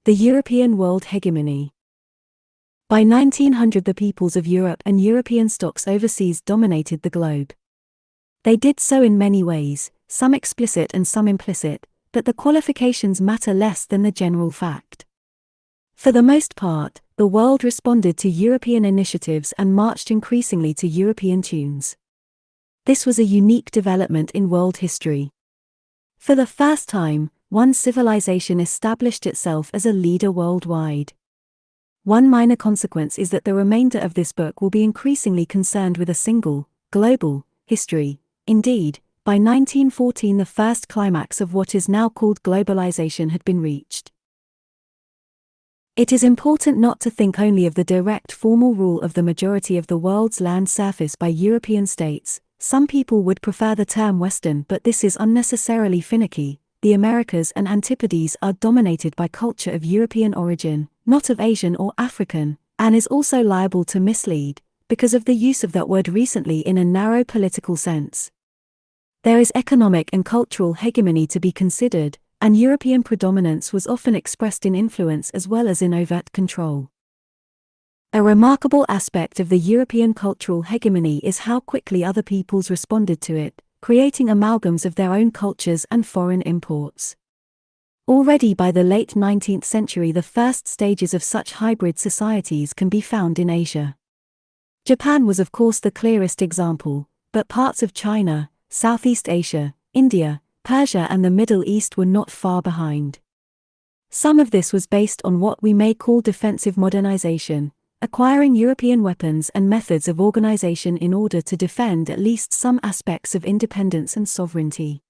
The European world hegemony. By 1900, the peoples of Europe and European stocks overseas dominated the globe. They did so in many ways, some explicit and some implicit, but the qualifications matter less than the general fact. For the most part, the world responded to European initiatives and marched increasingly to European tunes. This was a unique development in world history. For the first time, one civilization established itself as a leader worldwide. One minor consequence is that the remainder of this book will be increasingly concerned with a single, global, history. Indeed, by 1914 the first climax of what is now called globalization had been reached. It is important not to think only of the direct formal rule of the majority of the world's land surface by European states. Some people would prefer the term Western, but this is unnecessarily finicky. The Americas and Antipodes are dominated by culture of European origin, not of Asian or African, and is also liable to mislead, because of the use of that word recently in a narrow political sense. There is economic and cultural hegemony to be considered, and European predominance was often expressed in influence as well as in overt control. A remarkable aspect of the European cultural hegemony is how quickly other peoples responded to it, creating amalgams of their own cultures and foreign imports. Already by the late 19th century, the first stages of such hybrid societies can be found in Asia. Japan was of course the clearest example, but parts of China, Southeast Asia, India, Persia and the Middle East were not far behind. Some of this was based on what we may call defensive modernization, acquiring European weapons and methods of organization in order to defend at least some aspects of independence and sovereignty.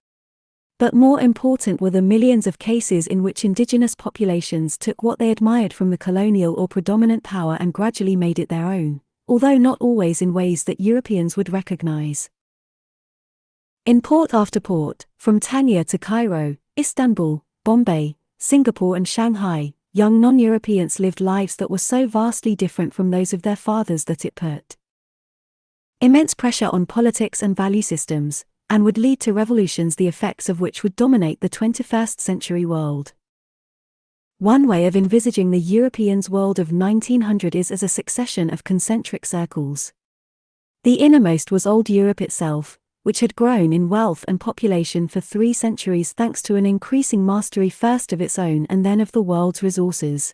But more important were the millions of cases in which indigenous populations took what they admired from the colonial or predominant power and gradually made it their own, although not always in ways that Europeans would recognize. In port after port, from Tanya to Cairo, Istanbul, Bombay, Singapore and Shanghai, young non-Europeans lived lives that were so vastly different from those of their fathers that it put immense pressure on politics and value systems, and would lead to revolutions the effects of which would dominate the 21st century world. One way of envisaging the Europeans' world of 1900 is as a succession of concentric circles. The innermost was old Europe itself, which had grown in wealth and population for 3 centuries thanks to an increasing mastery first of its own and then of the world's resources.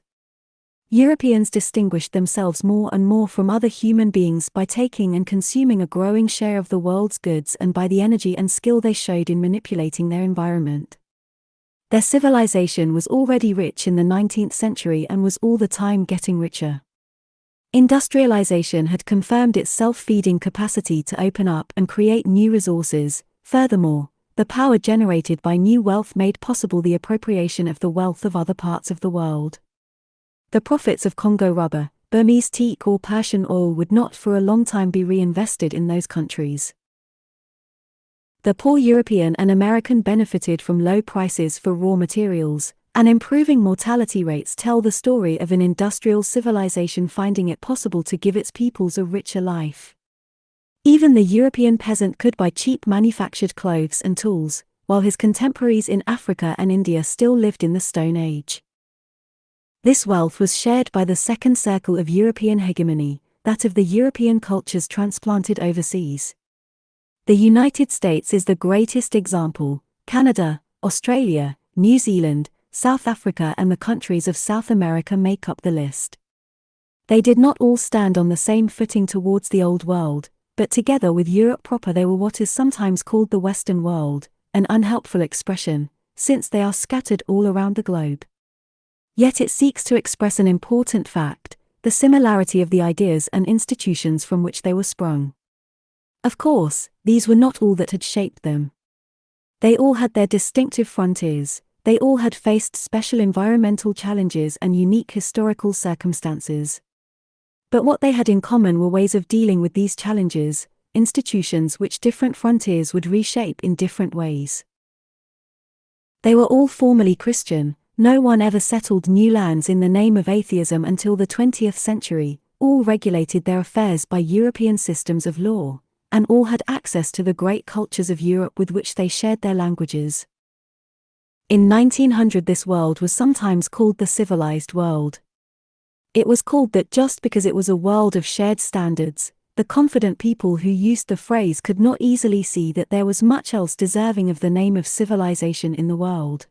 Europeans distinguished themselves more and more from other human beings by taking and consuming a growing share of the world's goods and by the energy and skill they showed in manipulating their environment. Their civilization was already rich in the 19th century and was all the time getting richer. Industrialization had confirmed its self-feeding capacity to open up and create new resources. Furthermore, the power generated by new wealth made possible the appropriation of the wealth of other parts of the world. The profits of Congo rubber, Burmese teak or Persian oil would not for a long time be reinvested in those countries. The poor European and American benefited from low prices for raw materials, and improving mortality rates tell the story of an industrial civilization finding it possible to give its peoples a richer life. Even the European peasant could buy cheap manufactured clothes and tools, while his contemporaries in Africa and India still lived in the Stone Age. This wealth was shared by the second circle of European hegemony, that of the European cultures transplanted overseas. The United States is the greatest example. Canada, Australia, New Zealand, South Africa and the countries of South America make up the list. They did not all stand on the same footing towards the Old World, but together with Europe proper they were what is sometimes called the Western world, an unhelpful expression, since they are scattered all around the globe. Yet it seeks to express an important fact, the similarity of the ideas and institutions from which they were sprung. Of course, these were not all that had shaped them. They all had their distinctive frontiers. They all had faced special environmental challenges and unique historical circumstances. But what they had in common were ways of dealing with these challenges, institutions which different frontiers would reshape in different ways. They were all formally Christian. No one ever settled new lands in the name of atheism until the 20th century. All regulated their affairs by European systems of law, and all had access to the great cultures of Europe with which they shared their languages. In 1900 this world was sometimes called the civilized world. It was called that just because it was a world of shared standards. The confident people who used the phrase could not easily see that there was much else deserving of the name of civilization in the world.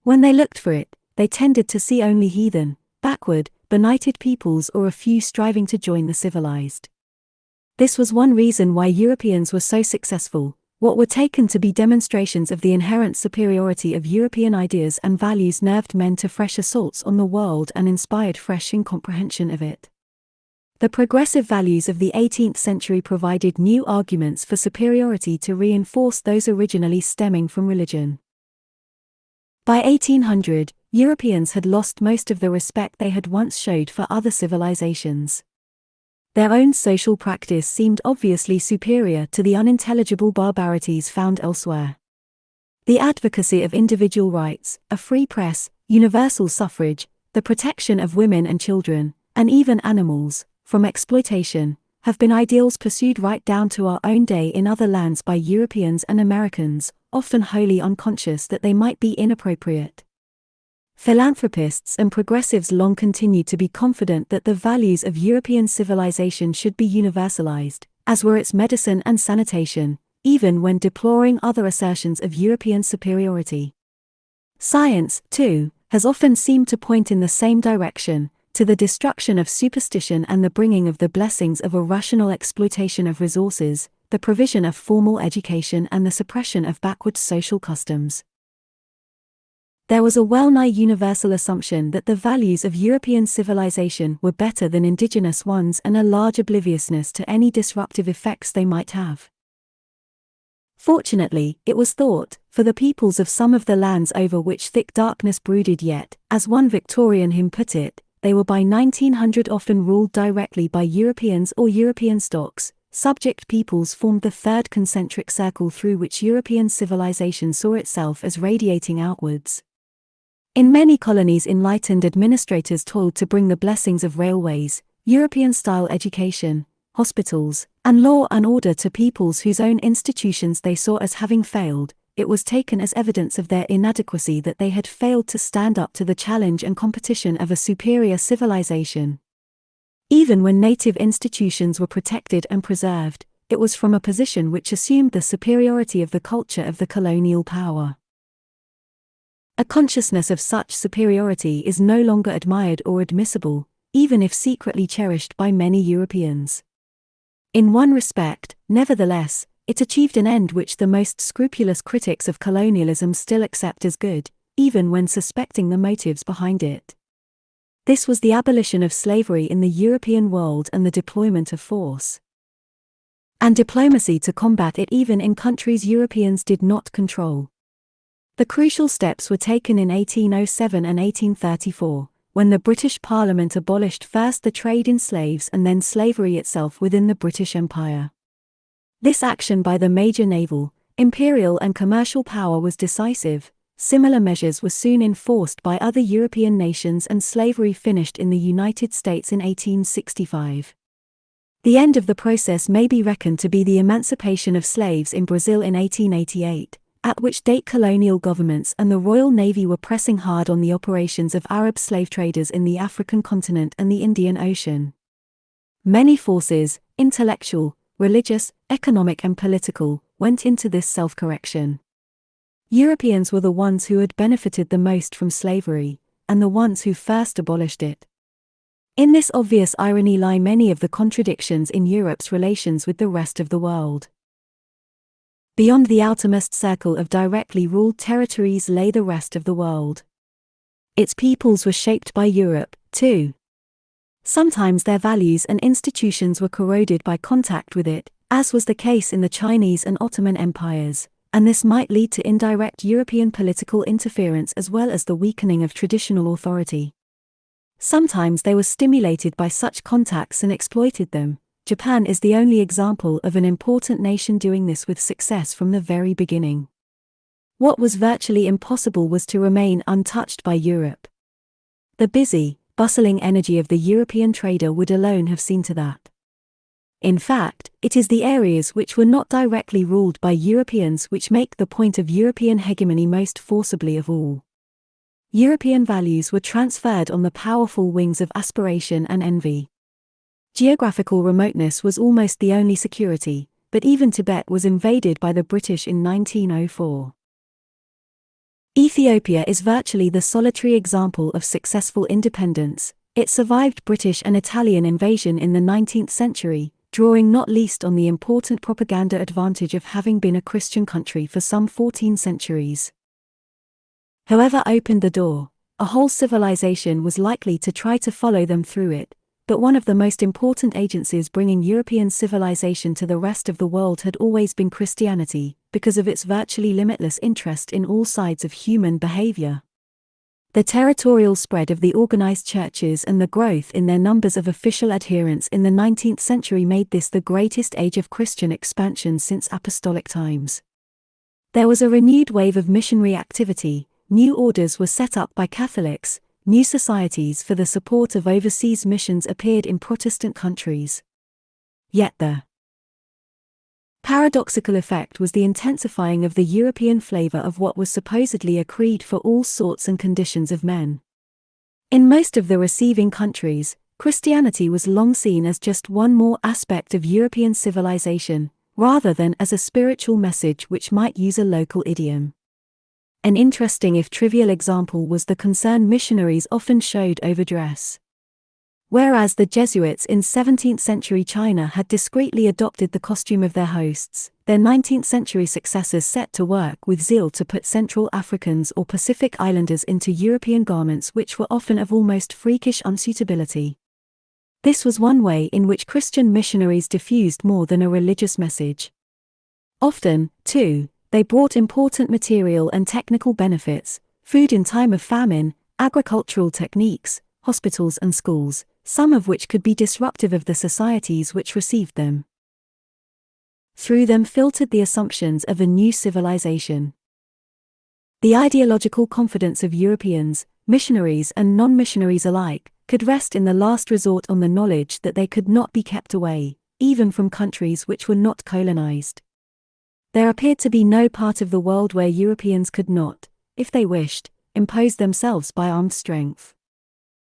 When they looked for it, they tended to see only heathen, backward, benighted peoples or a few striving to join the civilized. This was one reason why Europeans were so successful. What were taken to be demonstrations of the inherent superiority of European ideas and values nerved men to fresh assaults on the world and inspired fresh incomprehension of it. The progressive values of the 18th century provided new arguments for superiority to reinforce those originally stemming from religion. By 1800, Europeans had lost most of the respect they had once showed for other civilizations. Their own social practice seemed obviously superior to the unintelligible barbarities found elsewhere. The advocacy of individual rights, a free press, universal suffrage, the protection of women and children, and even animals, from exploitation, have been ideals pursued right down to our own day in other lands by Europeans and Americans, often wholly unconscious that they might be inappropriate. Philanthropists and progressives long continued to be confident that the values of European civilization should be universalized, as were its medicine and sanitation, even when deploring other assertions of European superiority. Science, too, has often seemed to point in the same direction, to the destruction of superstition and the bringing of the blessings of a rational exploitation of resources, the provision of formal education and the suppression of backward social customs. There was a well-nigh universal assumption that the values of European civilization were better than indigenous ones and a large obliviousness to any disruptive effects they might have. Fortunately, it was thought, for the peoples of some of the lands over which thick darkness brooded yet, as one Victorian hymn put it, they were by 1900 often ruled directly by Europeans or European stocks. Subject peoples formed the third concentric circle through which European civilization saw itself as radiating outwards. In many colonies, enlightened administrators toiled to bring the blessings of railways, European-style education, hospitals, and law and order to peoples whose own institutions they saw as having failed. It was taken as evidence of their inadequacy that they had failed to stand up to the challenge and competition of a superior civilization. Even when native institutions were protected and preserved, it was from a position which assumed the superiority of the culture of the colonial power. A consciousness of such superiority is no longer admired or admissible, even if secretly cherished by many Europeans. In one respect, nevertheless, it achieved an end which the most scrupulous critics of colonialism still accept as good, even when suspecting the motives behind it. This was the abolition of slavery in the European world and the deployment of force and diplomacy to combat it even in countries Europeans did not control. The crucial steps were taken in 1807 and 1834, when the British Parliament abolished first the trade in slaves and then slavery itself within the British Empire. This action by the major naval, imperial and commercial power was decisive. Similar measures were soon enforced by other European nations and slavery finished in the United States in 1865. The end of the process may be reckoned to be the emancipation of slaves in Brazil in 1888, at which date colonial governments and the Royal Navy were pressing hard on the operations of Arab slave traders in the African continent and the Indian Ocean. Many forces, intellectual, religious, economic and political, went into this self-correction. Europeans were the ones who had benefited the most from slavery, and the ones who first abolished it. In this obvious irony lie many of the contradictions in Europe's relations with the rest of the world. Beyond the outermost circle of directly ruled territories lay the rest of the world. Its peoples were shaped by Europe, too. Sometimes their values and institutions were corroded by contact with it, as was the case in the Chinese and Ottoman empires, and this might lead to indirect European political interference as well as the weakening of traditional authority. Sometimes they were stimulated by such contacts and exploited them. Japan is the only example of an important nation doing this with success from the very beginning. What was virtually impossible was to remain untouched by Europe. The busy, bustling energy of the European trader would alone have seen to that. In fact, it is the areas which were not directly ruled by Europeans which make the point of European hegemony most forcibly of all. European values were transferred on the powerful wings of aspiration and envy. Geographical remoteness was almost the only security, but even Tibet was invaded by the British in 1904. Ethiopia is virtually the solitary example of successful independence. It survived British and Italian invasion in the 19th century, drawing not least on the important propaganda advantage of having been a Christian country for some 14 centuries. Whoever opened the door, a whole civilization was likely to try to follow them through it, but one of the most important agencies bringing European civilization to the rest of the world had always been Christianity, because of its virtually limitless interest in all sides of human behavior. The territorial spread of the organized churches and the growth in their numbers of official adherents in the 19th century made this the greatest age of Christian expansion since apostolic times. There was a renewed wave of missionary activity, new orders were set up by Catholics, new societies for the support of overseas missions appeared in Protestant countries. Yet the paradoxical effect was the intensifying of the European flavor of what was supposedly a creed for all sorts and conditions of men. In most of the receiving countries, Christianity was long seen as just one more aspect of European civilization, rather than as a spiritual message which might use a local idiom. An interesting if trivial example was the concern missionaries often showed over dress. Whereas the Jesuits in 17th century China had discreetly adopted the costume of their hosts, their 19th century successors set to work with zeal to put Central Africans or Pacific Islanders into European garments which were often of almost freakish unsuitability. This was one way in which Christian missionaries diffused more than a religious message. Often, too, they brought important material and technical benefits, food in time of famine, agricultural techniques, hospitals and schools, some of which could be disruptive of the societies which received them. Through them filtered the assumptions of a new civilization. The ideological confidence of Europeans, missionaries and non-missionaries alike, could rest in the last resort on the knowledge that they could not be kept away, even from countries which were not colonized. There appeared to be no part of the world where Europeans could not, if they wished, impose themselves by armed strength.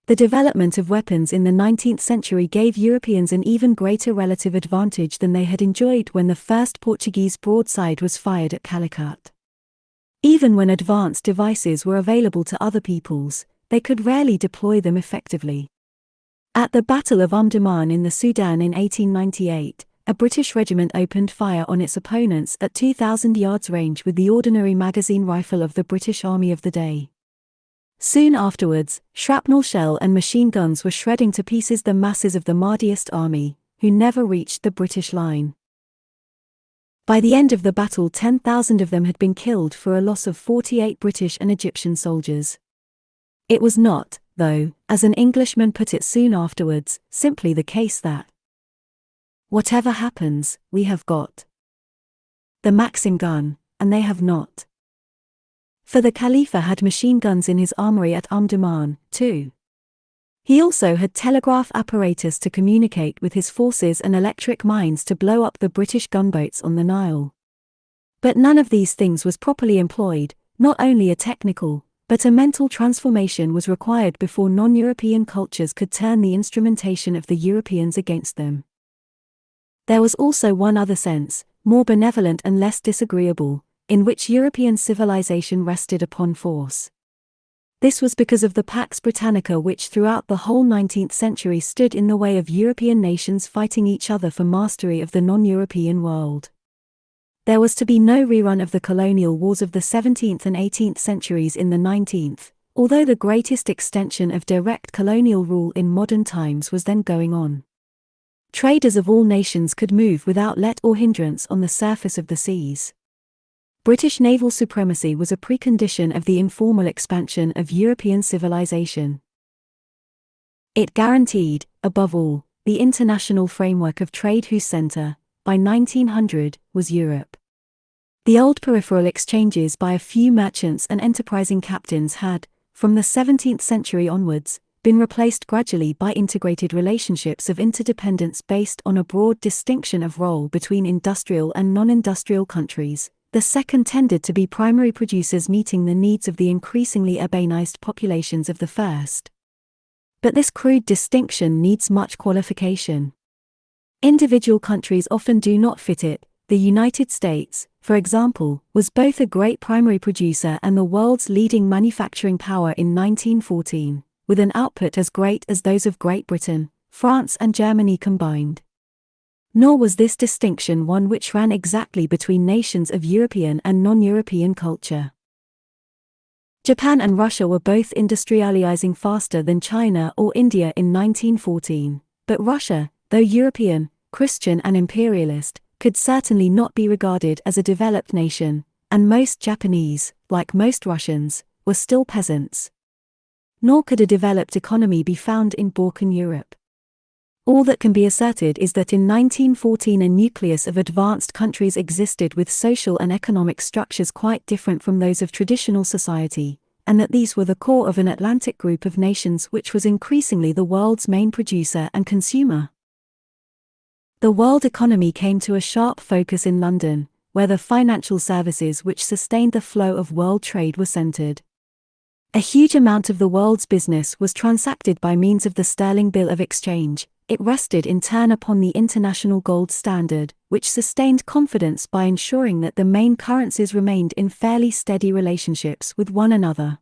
The development of weapons in the 19th century gave Europeans an even greater relative advantage than they had enjoyed when the first Portuguese broadside was fired at Calicut. Even when advanced devices were available to other peoples, they could rarely deploy them effectively. At the Battle of Omdurman in the Sudan in 1898, a British regiment opened fire on its opponents at 2,000 yards range with the ordinary magazine rifle of the British Army of the day. Soon afterwards, shrapnel shell and machine guns were shredding to pieces the masses of the Mahdiist army, who never reached the British line. By the end of the battle 10,000 of them had been killed for a loss of 48 British and Egyptian soldiers. It was not, though, as an Englishman put it soon afterwards, simply the case that whatever happens, we have got the Maxim gun, and they have not. For the Khalifa had machine guns in his armory at Omdurman, too. He also had telegraph apparatus to communicate with his forces and electric mines to blow up the British gunboats on the Nile. But none of these things was properly employed. Not only a technical, but a mental transformation was required before non-European cultures could turn the instrumentation of the Europeans against them. There was also one other sense, more benevolent and less disagreeable, in which European civilization rested upon force. This was because of the Pax Britannica which throughout the whole 19th century stood in the way of European nations fighting each other for mastery of the non-European world. There was to be no rerun of the colonial wars of the 17th and 18th centuries in the 19th, although the greatest extension of direct colonial rule in modern times was then going on. Traders of all nations could move without let or hindrance on the surface of the seas. British naval supremacy was a precondition of the informal expansion of European civilization. It guaranteed, above all, the international framework of trade whose center, by 1900, was Europe. The old peripheral exchanges by a few merchants and enterprising captains had, from the 17th century onwards, been replaced gradually by integrated relationships of interdependence based on a broad distinction of role between industrial and non-industrial countries. The second tended to be primary producers meeting the needs of the increasingly urbanized populations of the first. But this crude distinction needs much qualification. Individual countries often do not fit it. The United States, for example, was both a great primary producer and the world's leading manufacturing power in 1914, with an output as great as those of Great Britain, France and Germany combined. Nor was this distinction one which ran exactly between nations of European and non-European culture. Japan and Russia were both industrializing faster than China or India in 1914, but Russia, though European, Christian and imperialist, could certainly not be regarded as a developed nation, and most Japanese, like most Russians, were still peasants. Nor could a developed economy be found in Balkan Europe. All that can be asserted is that in 1914 a nucleus of advanced countries existed with social and economic structures quite different from those of traditional society, and that these were the core of an Atlantic group of nations which was increasingly the world's main producer and consumer. The world economy came to a sharp focus in London, where the financial services which sustained the flow of world trade were centered. A huge amount of the world's business was transacted by means of the sterling bill of exchange. It rested in turn upon the international gold standard, which sustained confidence by ensuring that the main currencies remained in fairly steady relationships with one another.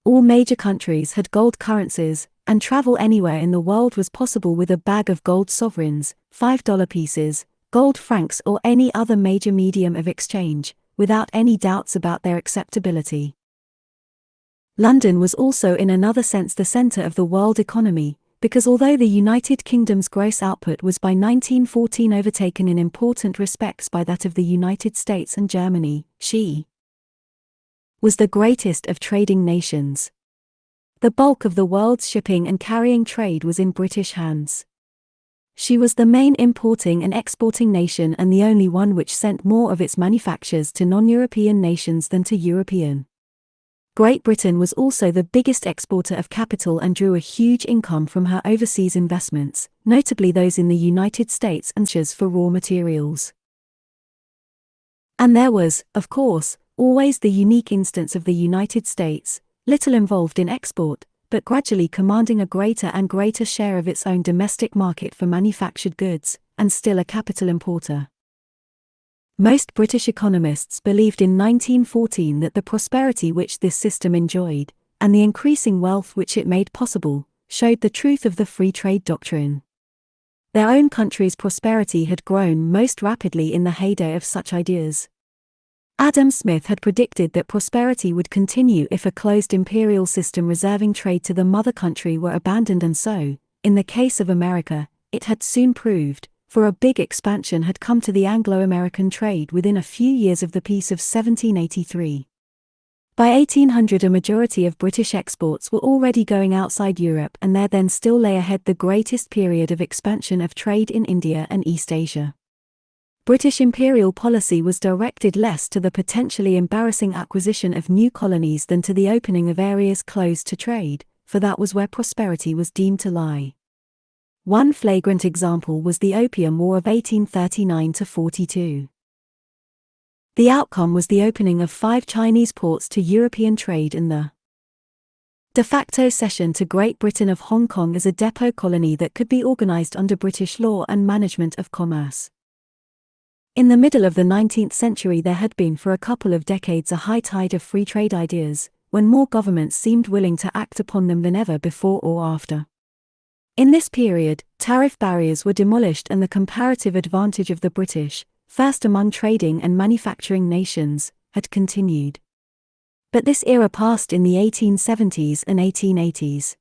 All major countries had gold currencies, and travel anywhere in the world was possible with a bag of gold sovereigns, $5 pieces, gold francs or any other major medium of exchange, without any doubts about their acceptability. London was also in another sense the center of the world economy, because although the United Kingdom's gross output was by 1914 overtaken in important respects by that of the United States and Germany, she was the greatest of trading nations. The bulk of the world's shipping and carrying trade was in British hands. She was the main importing and exporting nation and the only one which sent more of its manufactures to non-European nations than to European. Great Britain was also the biggest exporter of capital and drew a huge income from her overseas investments, notably those in the United States and for raw materials. And there was, of course, always the unique instance of the United States, little involved in export, but gradually commanding a greater and greater share of its own domestic market for manufactured goods, and still a capital importer. Most British economists believed in 1914 that the prosperity which this system enjoyed, and the increasing wealth which it made possible, showed the truth of the free trade doctrine. Their own country's prosperity had grown most rapidly in the heyday of such ideas. Adam Smith had predicted that prosperity would continue if a closed imperial system reserving trade to the mother country were abandoned, and so, in the case of America, it had soon proved, for a big expansion had come to the Anglo-American trade within a few years of the Peace of 1783. By 1800 a majority of British exports were already going outside Europe, and there then still lay ahead the greatest period of expansion of trade in India and East Asia. British imperial policy was directed less to the potentially embarrassing acquisition of new colonies than to the opening of areas closed to trade, for that was where prosperity was deemed to lie. One flagrant example was the Opium War of 1839–42. The outcome was the opening of 5 Chinese ports to European trade and the de facto cession to Great Britain of Hong Kong as a depot colony that could be organized under British law and management of commerce. In the middle of the 19th century there had been for a couple of decades a high tide of free trade ideas, when more governments seemed willing to act upon them than ever before or after. In this period, tariff barriers were demolished and the comparative advantage of the British, first among trading and manufacturing nations, had continued. But this era passed in the 1870s and 1880s.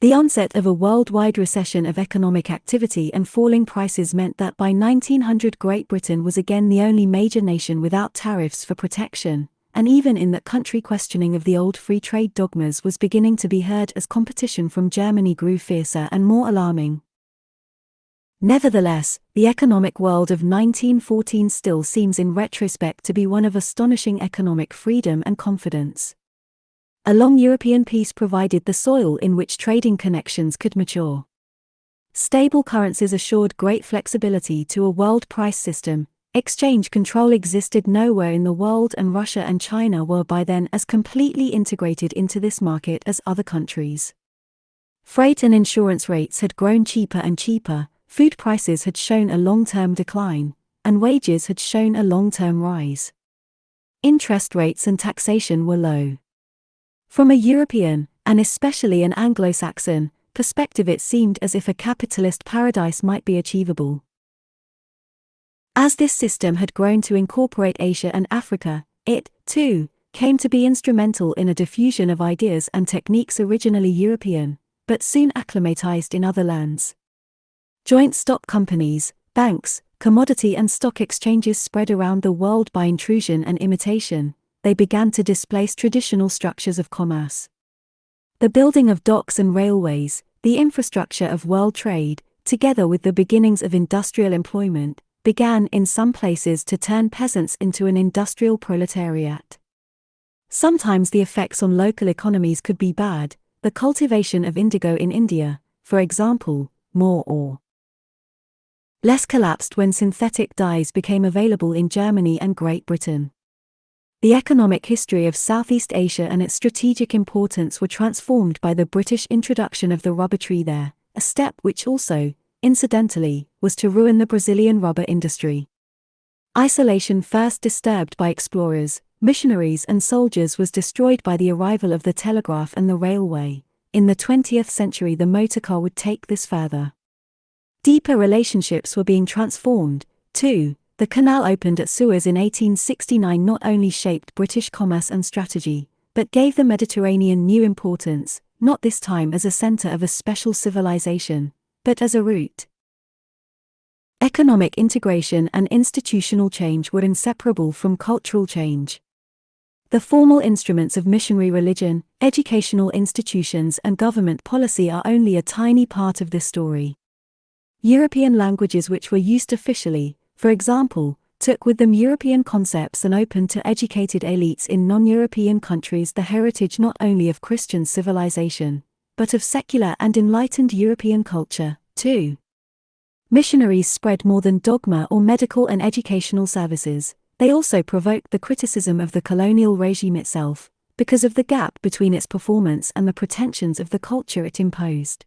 The onset of a worldwide recession of economic activity and falling prices meant that by 1900 Great Britain was again the only major nation without tariffs for protection, and even in that country questioning of the old free trade dogmas was beginning to be heard as competition from Germany grew fiercer and more alarming. Nevertheless, the economic world of 1914 still seems in retrospect to be one of astonishing economic freedom and confidence. A long European peace provided the soil in which trading connections could mature. Stable currencies assured great flexibility to a world price system. Exchange control existed nowhere in the world, and Russia and China were by then as completely integrated into this market as other countries. Freight and insurance rates had grown cheaper and cheaper, food prices had shown a long-term decline, and wages had shown a long-term rise. Interest rates and taxation were low. From a European, and especially an Anglo-Saxon, perspective, it seemed as if a capitalist paradise might be achievable. As this system had grown to incorporate Asia and Africa, it, too, came to be instrumental in a diffusion of ideas and techniques originally European, but soon acclimatized in other lands. Joint stock companies, banks, commodity and stock exchanges spread around the world by intrusion and imitation. They began to displace traditional structures of commerce. The building of docks and railways, the infrastructure of world trade, together with the beginnings of industrial employment, began in some places to turn peasants into an industrial proletariat. Sometimes the effects on local economies could be bad. The cultivation of indigo in India, for example, more or less collapsed when synthetic dyes became available in Germany and Great Britain. The economic history of Southeast Asia and its strategic importance were transformed by the British introduction of the rubber tree there, a step which also, incidentally, was to ruin the Brazilian rubber industry. Isolation, first disturbed by explorers, missionaries and soldiers, was destroyed by the arrival of the telegraph and the railway. In the 20th century the motorcar would take this further. Deeper relationships were being transformed, too. The canal opened at Suez in 1869 not only shaped British commerce and strategy, but gave the Mediterranean new importance, not this time as a center of a special civilization, but as a route. Economic integration and institutional change were inseparable from cultural change. The formal instruments of missionary religion, educational institutions and government policy are only a tiny part of this story. European languages which were used officially, for example, took with them European concepts and opened to educated elites in non-European countries the heritage not only of Christian civilization, but of secular and enlightened European culture, too. Missionaries spread more than dogma or medical and educational services. They also provoked the criticism of the colonial regime itself, because of the gap between its performance and the pretensions of the culture it imposed.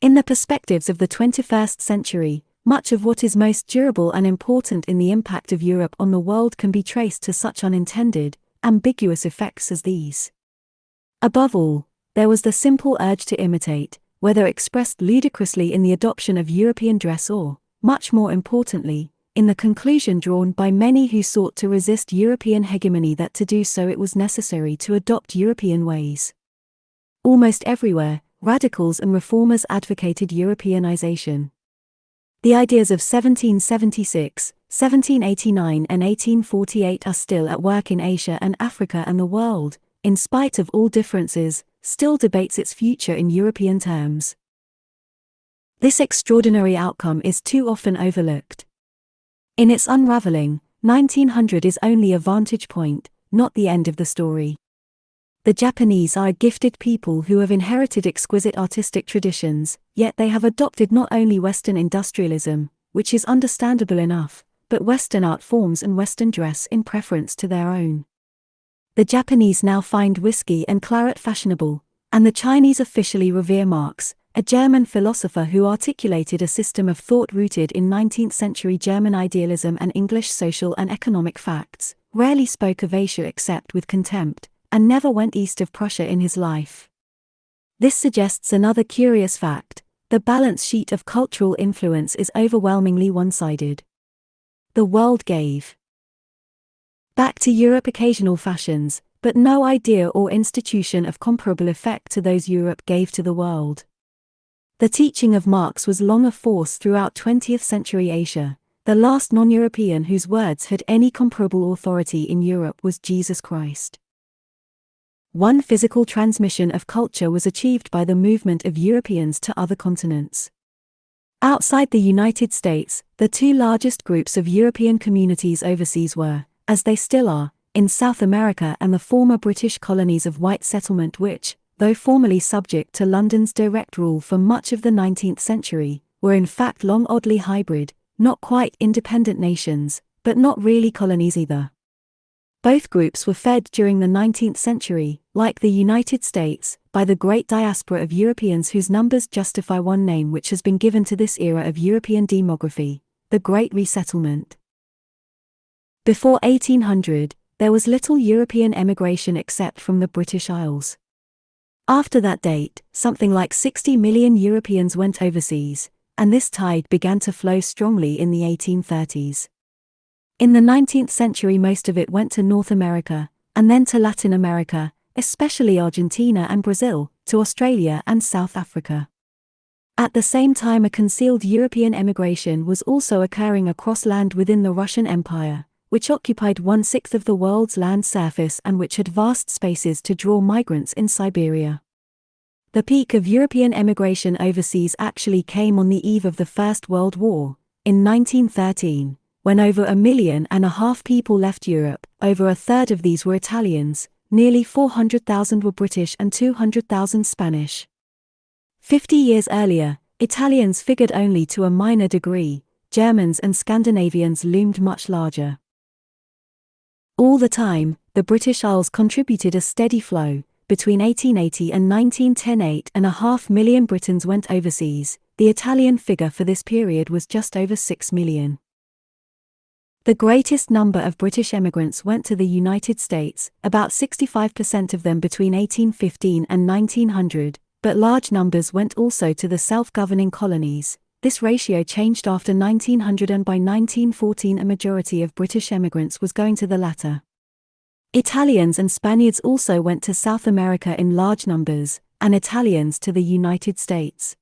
In the perspectives of the 21st century, much of what is most durable and important in the impact of Europe on the world can be traced to such unintended, ambiguous effects as these. Above all, there was the simple urge to imitate, whether expressed ludicrously in the adoption of European dress or, much more importantly, in the conclusion drawn by many who sought to resist European hegemony that to do so it was necessary to adopt European ways. Almost everywhere, radicals and reformers advocated Europeanization. The ideas of 1776, 1789 and 1848 are still at work in Asia and Africa, and the world, in spite of all differences, still debates its future in European terms. This extraordinary outcome is too often overlooked. In its unraveling, 1900 is only a vantage point, not the end of the story. The Japanese are a gifted people who have inherited exquisite artistic traditions, yet they have adopted not only Western industrialism, which is understandable enough, but Western art forms and Western dress in preference to their own. The Japanese now find whiskey and claret fashionable, and the Chinese officially revere Marx, a German philosopher who articulated a system of thought rooted in 19th-century German idealism and English social and economic facts, rarely spoke of Asia except with contempt, and never went east of Prussia in his life. This suggests another curious fact: the balance sheet of cultural influence is overwhelmingly one-sided. The world gave back to Europe occasional fashions, but no idea or institution of comparable effect to those Europe gave to the world. The teaching of Marx was long a force throughout 20th century Asia. The last non-European whose words had any comparable authority in Europe was Jesus Christ. One physical transmission of culture was achieved by the movement of Europeans to other continents. Outside the United States, the two largest groups of European communities overseas were, as they still are, in South America and the former British colonies of white settlement which, though formerly subject to London's direct rule for much of the 19th century, were in fact long oddly hybrid, not quite independent nations, but not really colonies either. Both groups were fed during the 19th century, like the United States, by the great diaspora of Europeans whose numbers justify one name which has been given to this era of European demography, the Great Resettlement. Before 1800, there was little European emigration except from the British Isles. After that date, something like 60 million Europeans went overseas, and this tide began to flow strongly in the 1830s. In the 19th century most of it went to North America, and then to Latin America, especially Argentina and Brazil, to Australia and South Africa. At the same time a concealed European emigration was also occurring across land within the Russian Empire, which occupied 1/6 of the world's land surface and which had vast spaces to draw migrants in Siberia. The peak of European emigration overseas actually came on the eve of the First World War, in 1913, when over 1.5 million people left Europe. Over a third of these were Italians, nearly 400,000 were British and 200,000 Spanish. 50 years earlier, Italians figured only to a minor degree, Germans and Scandinavians loomed much larger. All the time, the British Isles contributed a steady flow. Between 1880 and 1910 8.5 million Britons went overseas. The Italian figure for this period was just over 6 million. The greatest number of British emigrants went to the United States, about 65% of them between 1815 and 1900, but large numbers went also to the self-governing colonies. This ratio changed after 1900 and by 1914 a majority of British emigrants was going to the latter. Italians and Spaniards also went to South America in large numbers, and Italians to the United States.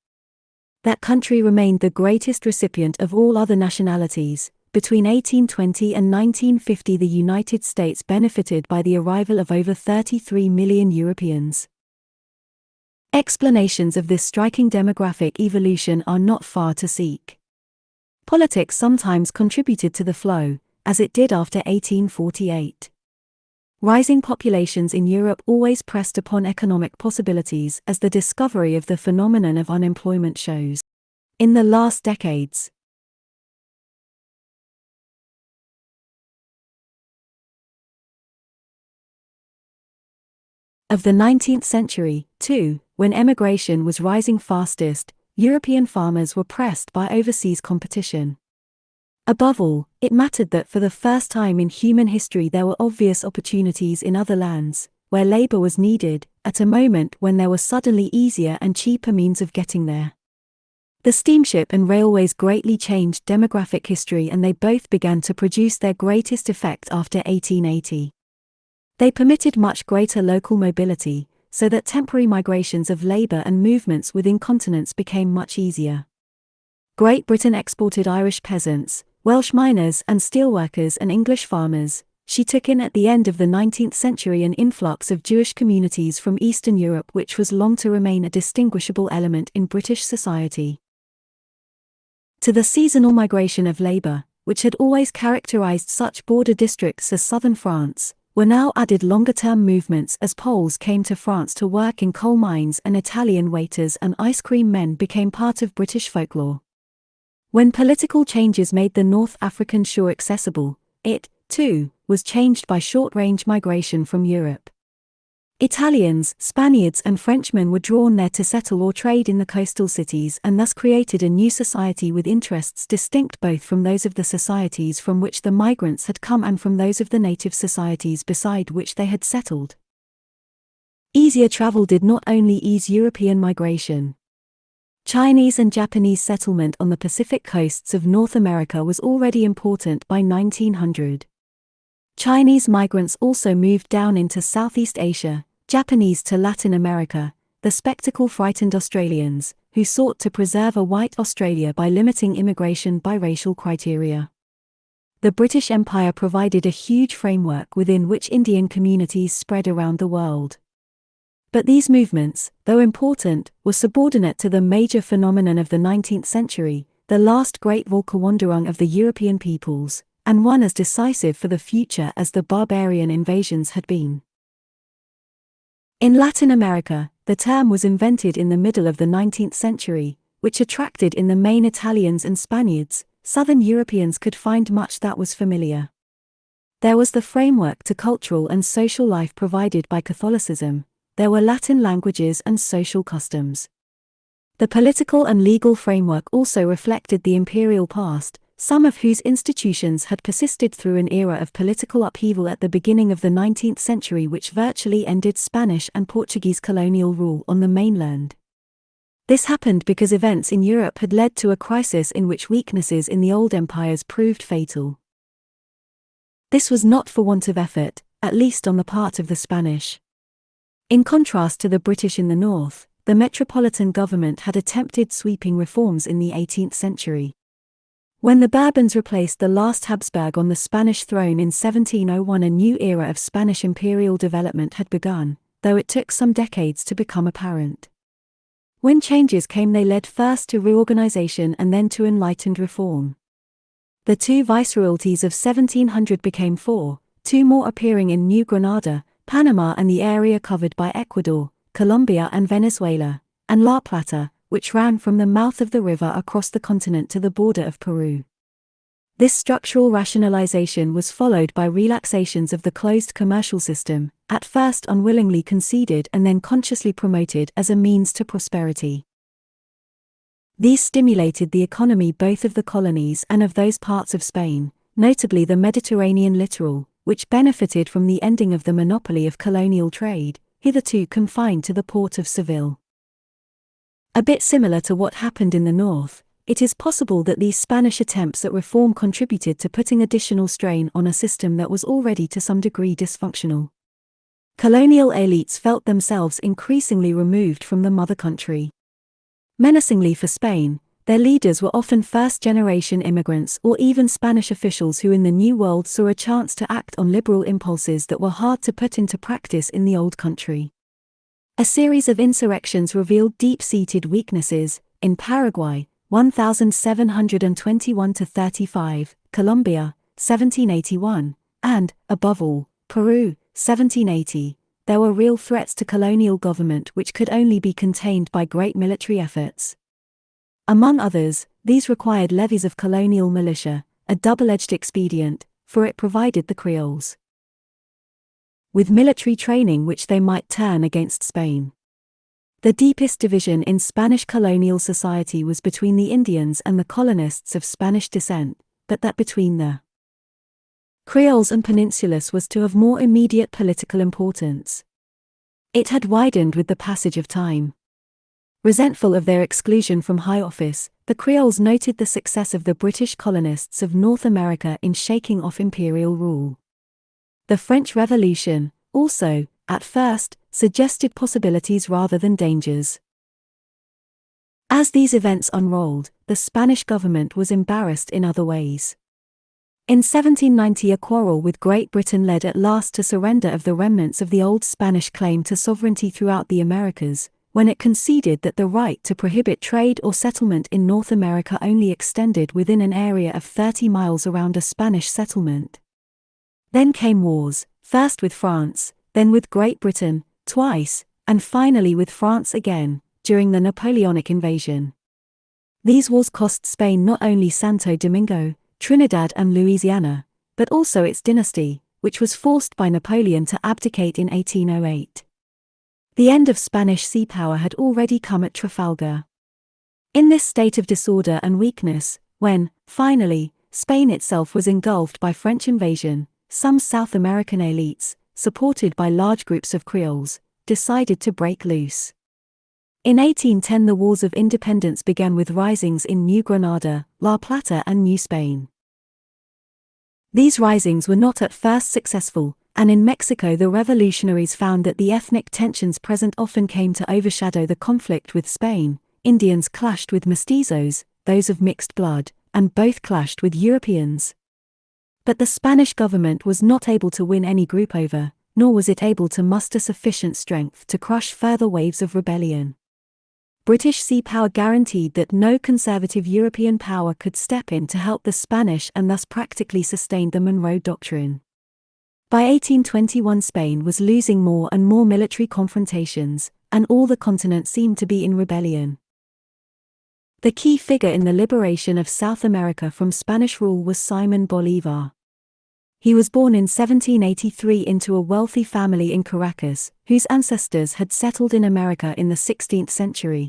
That country remained the greatest recipient of all other nationalities. Between 1820 and 1950 the United States benefited by the arrival of over 33 million Europeans. Explanations of this striking demographic evolution are not far to seek. Politics sometimes contributed to the flow, as it did after 1848. Rising populations in Europe always pressed upon economic possibilities, as the discovery of the phenomenon of unemployment shows. In the last decades, of the 19th century, too, when emigration was rising fastest, European farmers were pressed by overseas competition. Above all, it mattered that for the first time in human history there were obvious opportunities in other lands, where labor was needed, at a moment when there were suddenly easier and cheaper means of getting there. The steamship and railways greatly changed demographic history, and they both began to produce their greatest effect after 1880. They permitted much greater local mobility, so that temporary migrations of labor and movements within continents became much easier. Great Britain exported Irish peasants, Welsh miners and steelworkers, and English farmers. She took in at the end of the 19th century an influx of Jewish communities from Eastern Europe, which was long to remain a distinguishable element in British society. To the seasonal migration of labor, which had always characterized such border districts as southern France, were now added longer-term movements as Poles came to France to work in coal mines and Italian waiters and ice cream men became part of British folklore. When political changes made the North African shore accessible, it, too, was changed by short-range migration from Europe. Italians, Spaniards and Frenchmen were drawn there to settle or trade in the coastal cities and thus created a new society with interests distinct both from those of the societies from which the migrants had come and from those of the native societies beside which they had settled. Easier travel did not only ease European migration. Chinese and Japanese settlement on the Pacific coasts of North America was already important by 1900. Chinese migrants also moved down into Southeast Asia, Japanese to Latin America. The spectacle frightened Australians, who sought to preserve a white Australia by limiting immigration by racial criteria. The British Empire provided a huge framework within which Indian communities spread around the world. But these movements, though important, were subordinate to the major phenomenon of the 19th century, the last great Volkerwanderung of the European peoples, and one as decisive for the future as the barbarian invasions had been. In Latin America, the term was invented in the middle of the 19th century, which attracted in the main Italians and Spaniards. Southern Europeans could find much that was familiar. There was the framework to cultural and social life provided by Catholicism. There were Latin languages and social customs. The political and legal framework also reflected the imperial past, some of whose institutions had persisted through an era of political upheaval at the beginning of the 19th century which virtually ended Spanish and Portuguese colonial rule on the mainland. This happened because events in Europe had led to a crisis in which weaknesses in the old empires proved fatal. This was not for want of effort, at least on the part of the Spanish. In contrast to the British in the north, the metropolitan government had attempted sweeping reforms in the 18th century. When the Bourbons replaced the last Habsburg on the Spanish throne in 1701, a new era of Spanish imperial development had begun, though it took some decades to become apparent. When changes came, they led first to reorganization and then to enlightened reform. The two viceroyalties of 1700 became four, two more appearing in New Granada, Panama and the area covered by Ecuador, Colombia and Venezuela, and La Plata, which ran from the mouth of the river across the continent to the border of Peru. This structural rationalization was followed by relaxations of the closed commercial system, at first unwillingly conceded and then consciously promoted as a means to prosperity. These stimulated the economy both of the colonies and of those parts of Spain, notably the Mediterranean littoral, which benefited from the ending of the monopoly of colonial trade, hitherto confined to the port of Seville. A bit similar to what happened in the north, it is possible that these Spanish attempts at reform contributed to putting additional strain on a system that was already to some degree dysfunctional. Colonial elites felt themselves increasingly removed from the mother country. Menacingly for Spain, their leaders were often first-generation immigrants or even Spanish officials who in the New World saw a chance to act on liberal impulses that were hard to put into practice in the old country. A series of insurrections revealed deep-seated weaknesses, in Paraguay, 1721–35, Colombia, 1781, and, above all, Peru, 1780, there were real threats to colonial government which could only be contained by great military efforts. Among others, these required levies of colonial militia, a double-edged expedient, for it provided the Creoles with military training which they might turn against Spain. The deepest division in Spanish colonial society was between the Indians and the colonists of Spanish descent, but that between the Creoles and Peninsulars was to have more immediate political importance. It had widened with the passage of time. Resentful of their exclusion from high office, the Creoles noted the success of the British colonists of North America in shaking off imperial rule. The French Revolution, also, at first, suggested possibilities rather than dangers. As these events unrolled, the Spanish government was embarrassed in other ways. In 1790, a quarrel with Great Britain led at last to surrender of the remnants of the old Spanish claim to sovereignty throughout the Americas, when it conceded that the right to prohibit trade or settlement in North America only extended within an area of 30 miles around a Spanish settlement. Then came wars, first with France, then with Great Britain, twice, and finally with France again, during the Napoleonic invasion. These wars cost Spain not only Santo Domingo, Trinidad and Louisiana, but also its dynasty, which was forced by Napoleon to abdicate in 1808. The end of Spanish sea power had already come at Trafalgar. In this state of disorder and weakness, when, finally, Spain itself was engulfed by French invasion, some South American elites, supported by large groups of Creoles, decided to break loose. In 1810 the Wars of Independence began with risings in New Granada, La Plata and New Spain. These risings were not at first successful, and in Mexico the revolutionaries found that the ethnic tensions present often came to overshadow the conflict with Spain. Indians clashed with mestizos, those of mixed blood, and both clashed with Europeans. But the Spanish government was not able to win any group over, nor was it able to muster sufficient strength to crush further waves of rebellion. British sea power guaranteed that no conservative European power could step in to help the Spanish and thus practically sustained the Monroe Doctrine. By 1821 Spain was losing more and more military confrontations, and all the continent seemed to be in rebellion. The key figure in the liberation of South America from Spanish rule was Simón Bolívar. He was born in 1783 into a wealthy family in Caracas, whose ancestors had settled in America in the 16th century.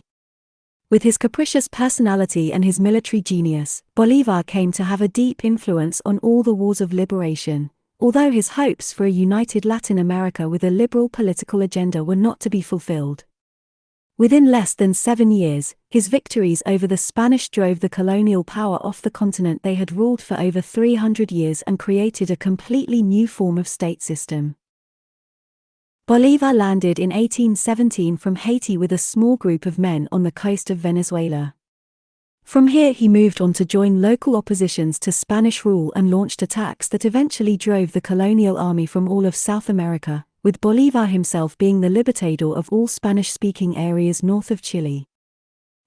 With his capricious personality and his military genius, Bolívar came to have a deep influence on all the wars of liberation, although his hopes for a united Latin America with a liberal political agenda were not to be fulfilled. Within less than 7 years, his victories over the Spanish drove the colonial power off the continent they had ruled for over 300 years and created a completely new form of state system. Bolívar landed in 1817 from Haiti with a small group of men on the coast of Venezuela. From here he moved on to join local oppositions to Spanish rule and launched attacks that eventually drove the colonial army from all of South America, with Bolívar himself being the libertador of all Spanish-speaking areas north of Chile.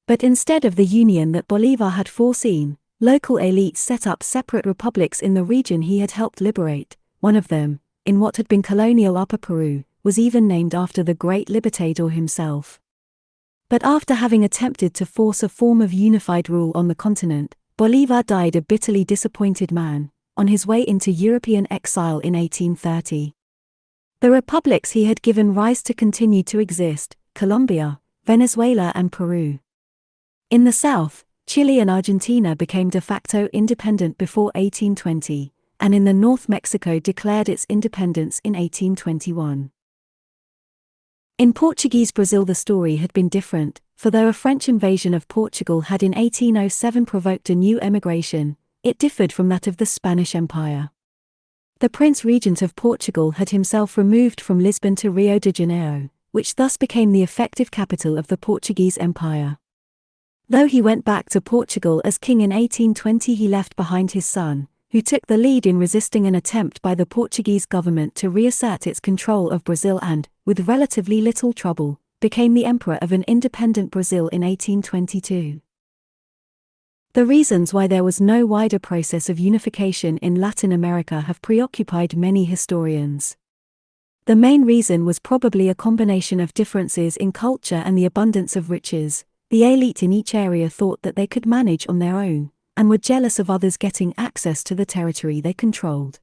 But instead of the union that Bolívar had foreseen, local elites set up separate republics in the region he had helped liberate. One of them, in what had been colonial Upper Peru, was even named after the great libertador himself. But after having attempted to force a form of unified rule on the continent, Bolívar died a bitterly disappointed man, on his way into European exile in 1830. The republics he had given rise to continued to exist: Colombia, Venezuela and Peru. In the south, Chile and Argentina became de facto independent before 1820, and in the north Mexico declared its independence in 1821. In Portuguese Brazil the story had been different, for though a French invasion of Portugal had in 1807 provoked a new emigration, it differed from that of the Spanish Empire. The Prince Regent of Portugal had himself removed from Lisbon to Rio de Janeiro, which thus became the effective capital of the Portuguese Empire. Though he went back to Portugal as king in 1820, he left behind his son, who took the lead in resisting an attempt by the Portuguese government to reassert its control of Brazil and, with relatively little trouble, became the emperor of an independent Brazil in 1822. The reasons why there was no wider process of unification in Latin America have preoccupied many historians. The main reason was probably a combination of differences in culture and the abundance of riches. The elite in each area thought that they could manage on their own, and were jealous of others getting access to the territory they controlled.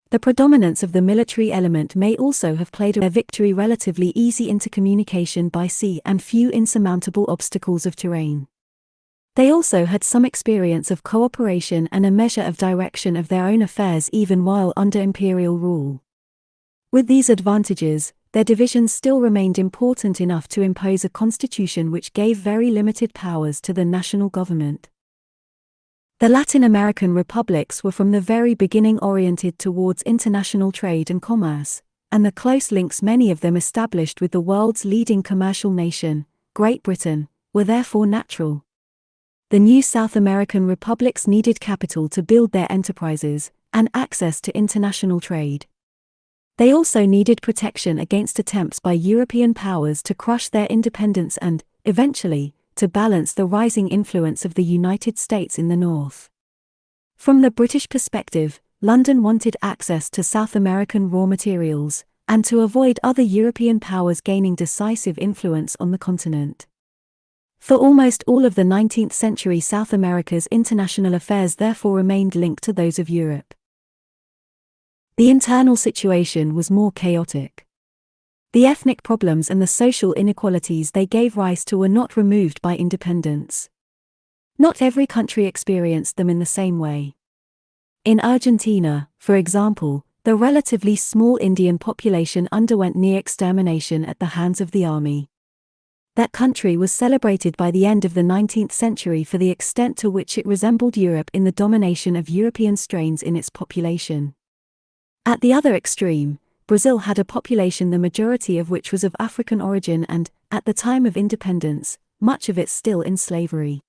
The predominance of the military element may also have played a victory relatively easy intercommunication by sea and few insurmountable obstacles of terrain. They also had some experience of cooperation and a measure of direction of their own affairs even while under imperial rule. With these advantages, their divisions still remained important enough to impose a constitution which gave very limited powers to the national government. The Latin American republics were from the very beginning oriented towards international trade and commerce, and the close links many of them established with the world's leading commercial nation, Great Britain, were therefore natural. The new South American republics needed capital to build their enterprises, and access to international trade. They also needed protection against attempts by European powers to crush their independence and, eventually, to balance the rising influence of the United States in the north. From the British perspective, London wanted access to South American raw materials, and to avoid other European powers gaining decisive influence on the continent. For almost all of the 19th century, South America's international affairs therefore remained linked to those of Europe. The internal situation was more chaotic. The ethnic problems and the social inequalities they gave rise to were not removed by independence. Not every country experienced them in the same way. In Argentina, for example, the relatively small Indian population underwent near extermination at the hands of the army. That country was celebrated by the end of the 19th century for the extent to which it resembled Europe in the domination of European strains in its population. At the other extreme, Brazil had a population the majority of which was of African origin and, at the time of independence, much of it still in slavery.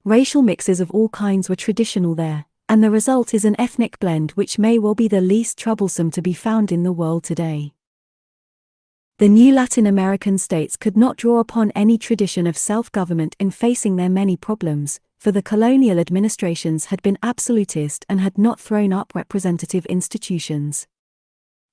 Racial mixes of all kinds were traditional there, and the result is an ethnic blend which may well be the least troublesome to be found in the world today. The new Latin American states could not draw upon any tradition of self-government in facing their many problems, for the colonial administrations had been absolutist and had not thrown up representative institutions.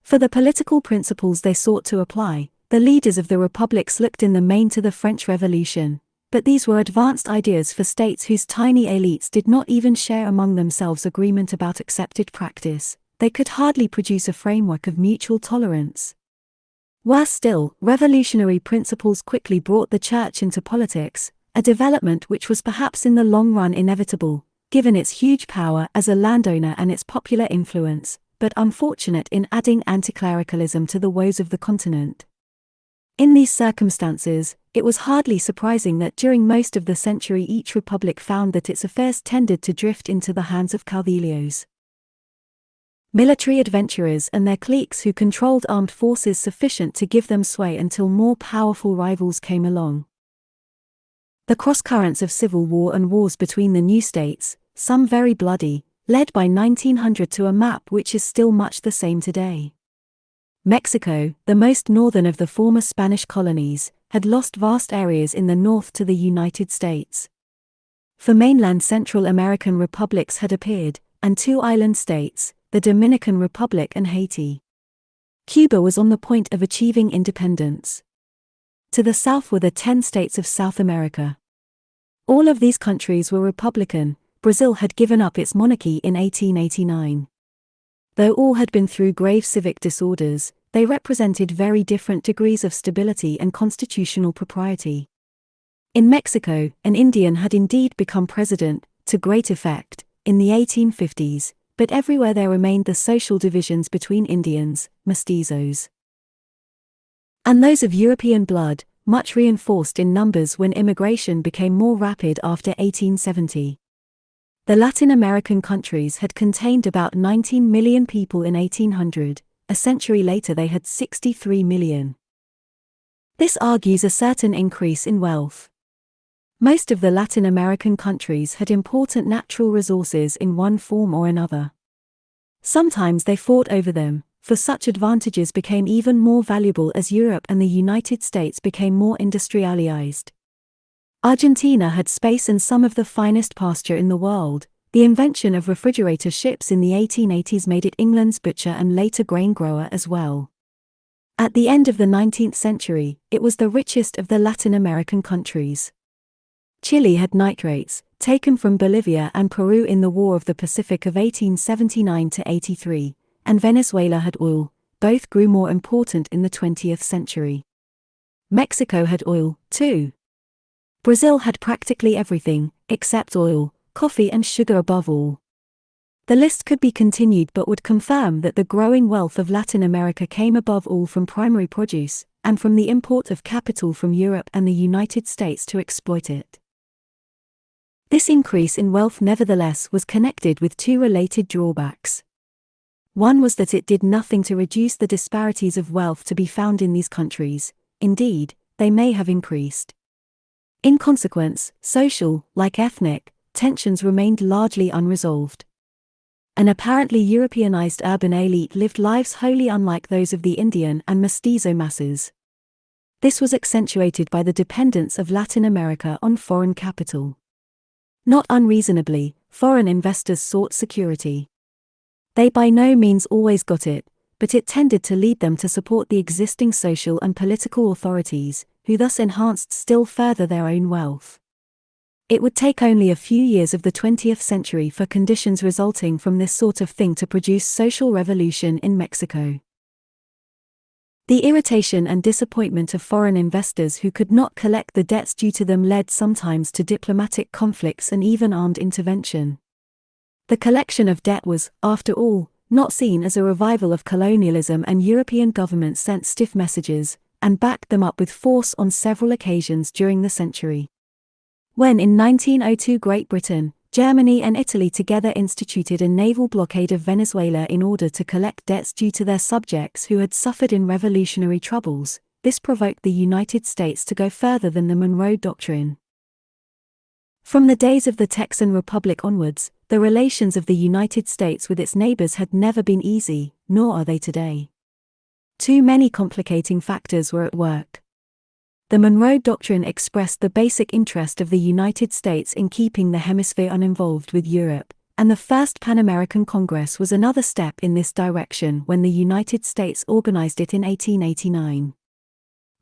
For the political principles they sought to apply, the leaders of the republics looked in the main to the French Revolution, but these were advanced ideas for states whose tiny elites did not even share among themselves agreement about accepted practice. They could hardly produce a framework of mutual tolerance. Worse still, revolutionary principles quickly brought the church into politics, a development which was perhaps in the long run inevitable, given its huge power as a landowner and its popular influence, but unfortunate in adding anticlericalism to the woes of the continent. In these circumstances, it was hardly surprising that during most of the century each republic found that its affairs tended to drift into the hands of caudillos, military adventurers and their cliques who controlled armed forces sufficient to give them sway until more powerful rivals came along. The cross-currents of civil war and wars between the new states, some very bloody, led by 1900 to a map which is still much the same today. Mexico, the most northern of the former Spanish colonies, had lost vast areas in the north to the United States. For mainland Central American republics had appeared, and two island states, the Dominican Republic and Haiti. Cuba was on the point of achieving independence. To the south were the 10 states of South America. All of these countries were republican. Brazil had given up its monarchy in 1889. Though all had been through grave civic disorders, they represented very different degrees of stability and constitutional propriety. In Mexico, an Indian had indeed become president, to great effect, in the 1850s, but everywhere there remained the social divisions between Indians, mestizos, and those of European blood, much reinforced in numbers when immigration became more rapid after 1870. The Latin American countries had contained about 19 million people in 1800, a century later they had 63 million. This argues a certain increase in wealth. Most of the Latin American countries had important natural resources in one form or another. Sometimes they fought over them, for such advantages became even more valuable as Europe and the United States became more industrialized. Argentina had space and some of the finest pasture in the world. The invention of refrigerator ships in the 1880s made it England's butcher and later grain grower as well. At the end of the 19th century, it was the richest of the Latin American countries. Chile had nitrates, taken from Bolivia and Peru in the War of the Pacific of 1879–83, and Venezuela had oil. Both grew more important in the 20th century. Mexico had oil, too. Brazil had practically everything, except oil, coffee and sugar above all. The list could be continued but would confirm that the growing wealth of Latin America came above all from primary produce, and from the import of capital from Europe and the United States to exploit it. This increase in wealth nevertheless was connected with two related drawbacks. One was that it did nothing to reduce the disparities of wealth to be found in these countries. Indeed, they may have increased. In consequence, social, like ethnic, tensions remained largely unresolved. An apparently Europeanized urban elite lived lives wholly unlike those of the Indian and mestizo masses. This was accentuated by the dependence of Latin America on foreign capital. Not unreasonably, foreign investors sought security. They by no means always got it, but it tended to lead them to support the existing social and political authorities, who thus enhanced still further their own wealth. It would take only a few years of the 20th century for conditions resulting from this sort of thing to produce social revolution in Mexico. The irritation and disappointment of foreign investors who could not collect the debts due to them led sometimes to diplomatic conflicts and even armed intervention. The collection of debt was, after all, not seen as a revival of colonialism, and European governments sent stiff messages, and backed them up with force on several occasions during the century. When in 1902 Great Britain, Germany and Italy together instituted a naval blockade of Venezuela in order to collect debts due to their subjects who had suffered in revolutionary troubles, this provoked the United States to go further than the Monroe Doctrine. From the days of the Texan Republic onwards, the relations of the United States with its neighbors had never been easy, nor are they today. too many complicating factors were at work. The Monroe Doctrine expressed the basic interest of the United States in keeping the hemisphere uninvolved with Europe, and the First Pan-American Congress was another step in this direction when the United States organized it in 1889.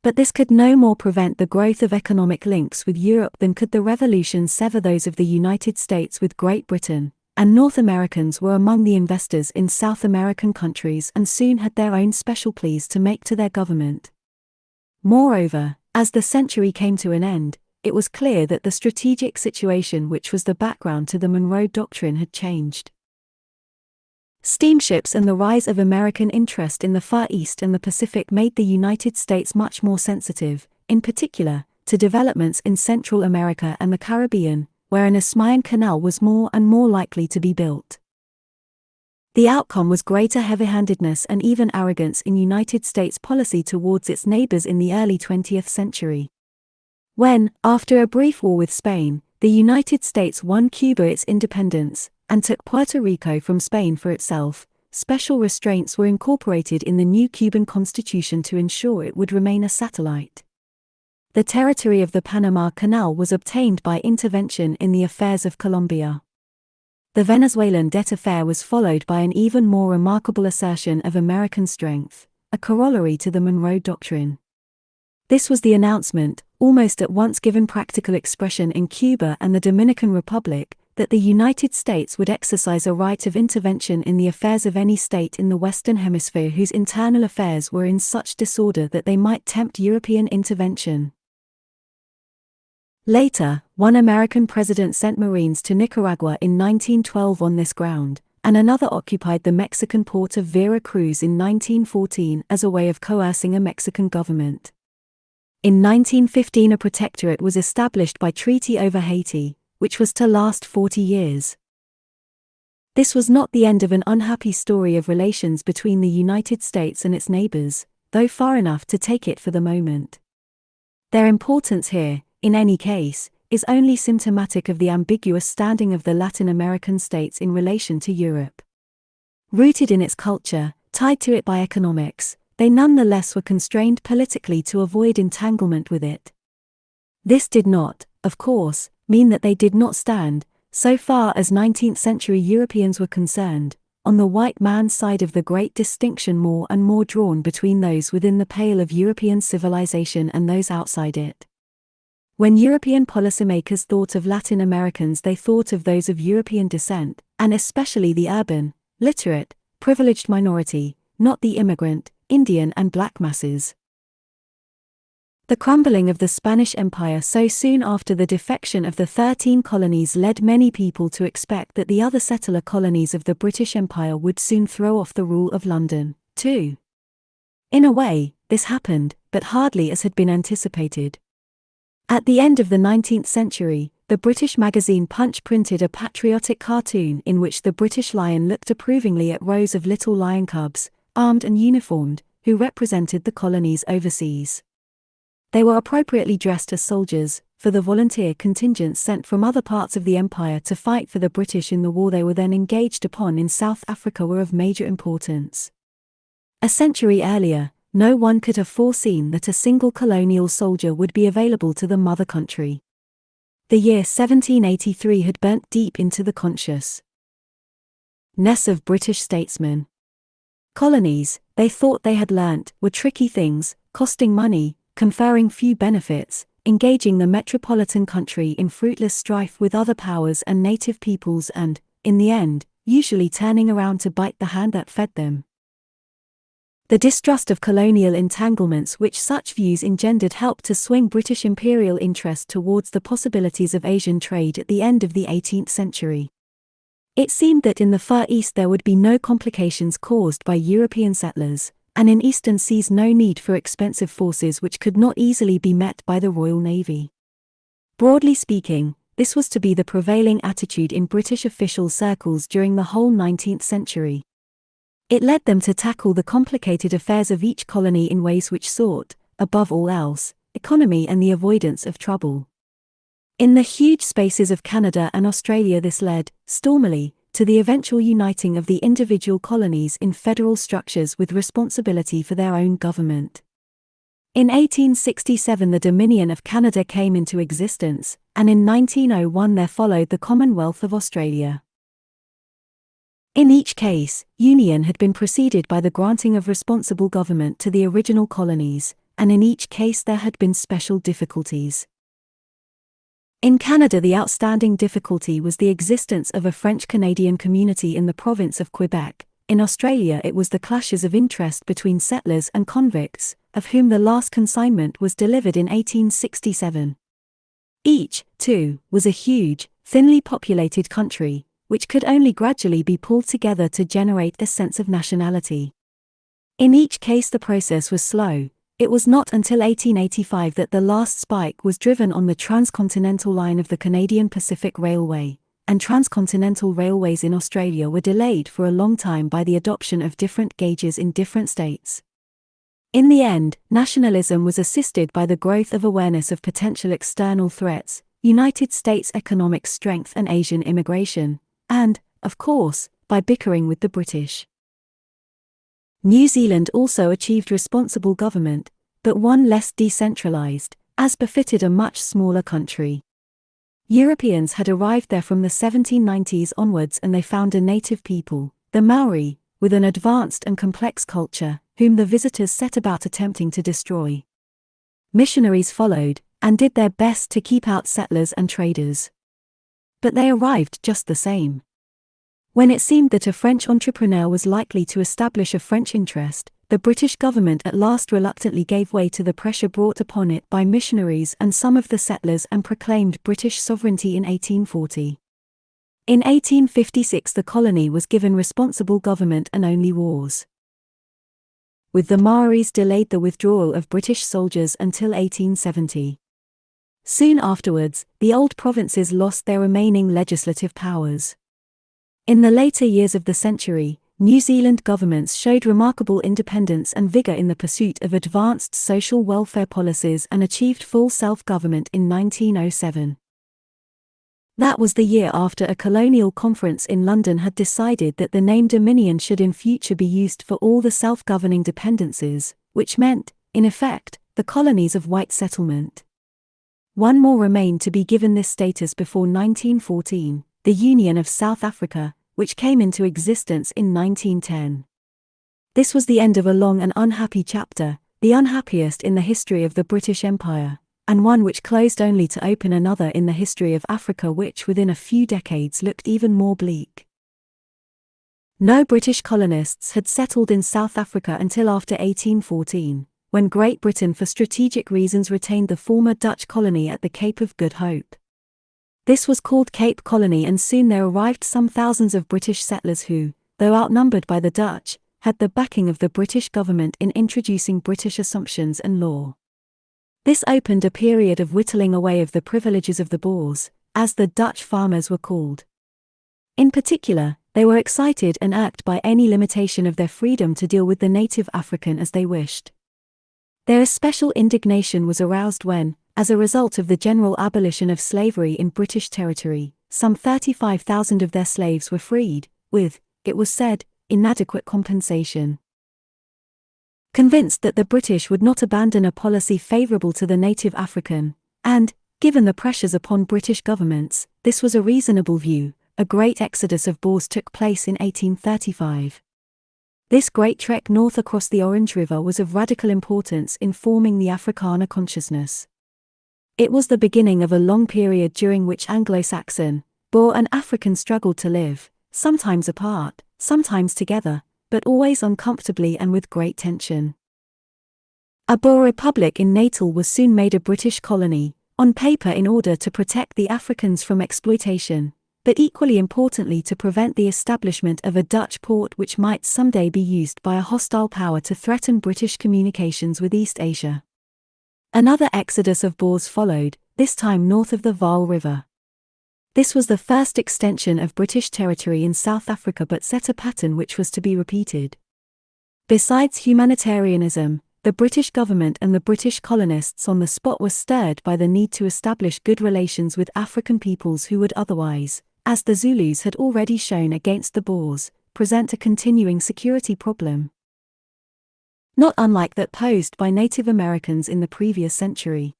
But this could no more prevent the growth of economic links with Europe than could the revolution sever those of the United States with Great Britain, and North Americans were among the investors in South American countries and soon had their own special pleas to make to their government. Moreover, as the century came to an end, it was clear that the strategic situation which was the background to the Monroe Doctrine had changed. Steamships and the rise of American interest in the Far East and the Pacific made the United States much more sensitive, in particular, to developments in Central America and the Caribbean, where an Isthmian canal was more and more likely to be built. The outcome was greater heavy-handedness and even arrogance in United States policy towards its neighbors in the early 20th century. When, after a brief war with Spain, the United States won Cuba its independence, and took Puerto Rico from Spain for itself, special restraints were incorporated in the new Cuban constitution to ensure it would remain a satellite. The territory of the Panama Canal was obtained by intervention in the affairs of Colombia. The Venezuelan debt affair was followed by an even more remarkable assertion of American strength, a corollary to the Monroe Doctrine. This was the announcement, almost at once given practical expression in Cuba and the Dominican Republic, that the United States would exercise a right of intervention in the affairs of any state in the Western Hemisphere whose internal affairs were in such disorder that they might tempt European intervention. Later, one American president sent Marines to Nicaragua in 1912 on this ground, and another occupied the Mexican port of Vera Cruz in 1914 as a way of coercing a Mexican government. In 1915 a protectorate was established by treaty over Haiti, which was to last 40 years. This was not the end of an unhappy story of relations between the United States and its neighbors, though far enough to take it for the moment. Their importance here, in any case, is only symptomatic of the ambiguous standing of the Latin American states in relation to Europe. Rooted in its culture, tied to it by economics, they nonetheless were constrained politically to avoid entanglement with it. This did not, of course, mean that they did not stand, so far as 19th-century Europeans were concerned, on the white man's side of the great distinction more and more drawn between those within the pale of European civilization and those outside it. When European policymakers thought of Latin Americans, they thought of those of European descent, and especially the urban, literate, privileged minority, not the immigrant, Indian and black masses. The crumbling of the Spanish Empire so soon after the defection of the 13 colonies led many people to expect that the other settler colonies of the British Empire would soon throw off the rule of London, too. In a way, this happened, but hardly as had been anticipated. At the end of the 19th century, the British magazine Punch printed a patriotic cartoon in which the British lion looked approvingly at rows of little lion cubs, armed and uniformed, who represented the colonies overseas. They were appropriately dressed as soldiers, for the volunteer contingents sent from other parts of the empire to fight for the British in the war they were then engaged upon in South Africa were of major importance. A century earlier, no one could have foreseen that a single colonial soldier would be available to the mother country. The year 1783 had burnt deep into the consciousness of British statesmen. Colonies, they thought they had learnt, were tricky things, costing money, conferring few benefits, engaging the metropolitan country in fruitless strife with other powers and native peoples and, in the end, usually turning around to bite the hand that fed them. The distrust of colonial entanglements which such views engendered helped to swing British imperial interest towards the possibilities of Asian trade at the end of the 18th century. It seemed that in the Far East there would be no complications caused by European settlers, and in eastern seas no need for expensive forces which could not easily be met by the Royal Navy. Broadly speaking, this was to be the prevailing attitude in British official circles during the whole 19th century. It led them to tackle the complicated affairs of each colony in ways which sought, above all else, economy and the avoidance of trouble. In the huge spaces of Canada and Australia this led, stormily, to the eventual uniting of the individual colonies in federal structures with responsibility for their own government. In 1867 the Dominion of Canada came into existence, and in 1901 there followed the Commonwealth of Australia. In each case, union had been preceded by the granting of responsible government to the original colonies, and in each case there had been special difficulties. In Canada the outstanding difficulty was the existence of a French-Canadian community in the province of Quebec. In Australia it was the clashes of interest between settlers and convicts, of whom the last consignment was delivered in 1867. Each, too, was a huge, thinly populated country, which could only gradually be pulled together to generate a sense of nationality. In each case the process was slow. It was not until 1885 that the last spike was driven on the transcontinental line of the Canadian Pacific Railway, and transcontinental railways in Australia were delayed for a long time by the adoption of different gauges in different states. In the end, nationalism was assisted by the growth of awareness of potential external threats, United States economic strength and Asian immigration, and, of course, by bickering with the British. New Zealand also achieved responsible government, but one less decentralized, as befitted a much smaller country. Europeans had arrived there from the 1790s onwards and they found a native people, the Maori, with an advanced and complex culture, whom the visitors set about attempting to destroy. Missionaries followed, and did their best to keep out settlers and traders. But they arrived just the same. When it seemed that a French entrepreneur was likely to establish a French interest, the British government at last reluctantly gave way to the pressure brought upon it by missionaries and some of the settlers and proclaimed British sovereignty in 1840. In 1856 the colony was given responsible government and only wars with the Maoris delayed the withdrawal of British soldiers until 1870. Soon afterwards, the old provinces lost their remaining legislative powers. In the later years of the century, New Zealand governments showed remarkable independence and vigour in the pursuit of advanced social welfare policies and achieved full self-government in 1907. That was the year after a colonial conference in London had decided that the name Dominion should in future be used for all the self-governing dependencies, which meant, in effect, the colonies of white settlement. One more remained to be given this status before 1914, the Union of South Africa, which came into existence in 1910. This was the end of a long and unhappy chapter, the unhappiest in the history of the British Empire, and one which closed only to open another in the history of Africa which within a few decades looked even more bleak. No British colonists had settled in South Africa until after 1814, when Great Britain for strategic reasons retained the former Dutch colony at the Cape of Good Hope. This was called Cape Colony and soon there arrived some thousands of British settlers who, though outnumbered by the Dutch, had the backing of the British government in introducing British assumptions and law. This opened a period of whittling away of the privileges of the Boers, as the Dutch farmers were called. In particular, they were excited and irked by any limitation of their freedom to deal with the native African as they wished. Their especial indignation was aroused when, as a result of the general abolition of slavery in British territory, some 35,000 of their slaves were freed, with, it was said, inadequate compensation. Convinced that the British would not abandon a policy favourable to the native African, and, given the pressures upon British governments, this was a reasonable view, a great exodus of Boers took place in 1835. This great trek north across the Orange River was of radical importance in forming the Afrikaner consciousness. It was the beginning of a long period during which Anglo-Saxon, Boer and African struggled to live, sometimes apart, sometimes together, but always uncomfortably and with great tension. A Boer republic in Natal was soon made a British colony, on paper in order to protect the Africans from exploitation, but equally importantly to prevent the establishment of a Dutch port which might someday be used by a hostile power to threaten British communications with East Asia. Another exodus of Boers followed, this time north of the Vaal River. This was the first extension of British territory in South Africa but set a pattern which was to be repeated. Besides humanitarianism, the British government and the British colonists on the spot were stirred by the need to establish good relations with African peoples who would otherwise, as the Zulus had already shown against the Boers, present a continuing security problem, not unlike that posed by Native Americans in the previous century.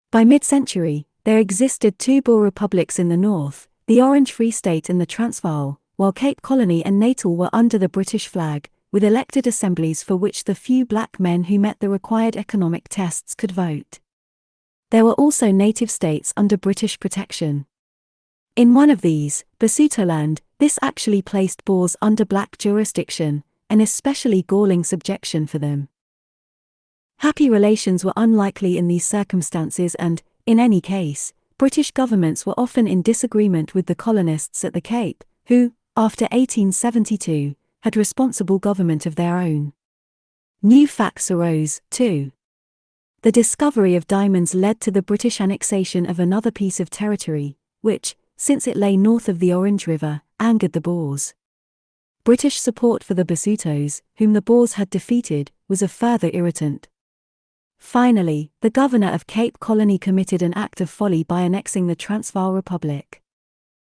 By mid-century, there existed two Boer republics in the north, the Orange Free State and the Transvaal, while Cape Colony and Natal were under the British flag, with elected assemblies for which the few black men who met the required economic tests could vote. There were also native states under British protection. In one of these, Basutoland, this actually placed Boers under black jurisdiction, an especially galling subjection for them. Happy relations were unlikely in these circumstances and, in any case, British governments were often in disagreement with the colonists at the Cape, who, after 1872, had responsible government of their own. New facts arose, too. The discovery of diamonds led to the British annexation of another piece of territory, which, since it lay north of the Orange River, angered the Boers. British support for the Basutos, whom the Boers had defeated, was a further irritant. Finally, the governor of Cape Colony committed an act of folly by annexing the Transvaal Republic.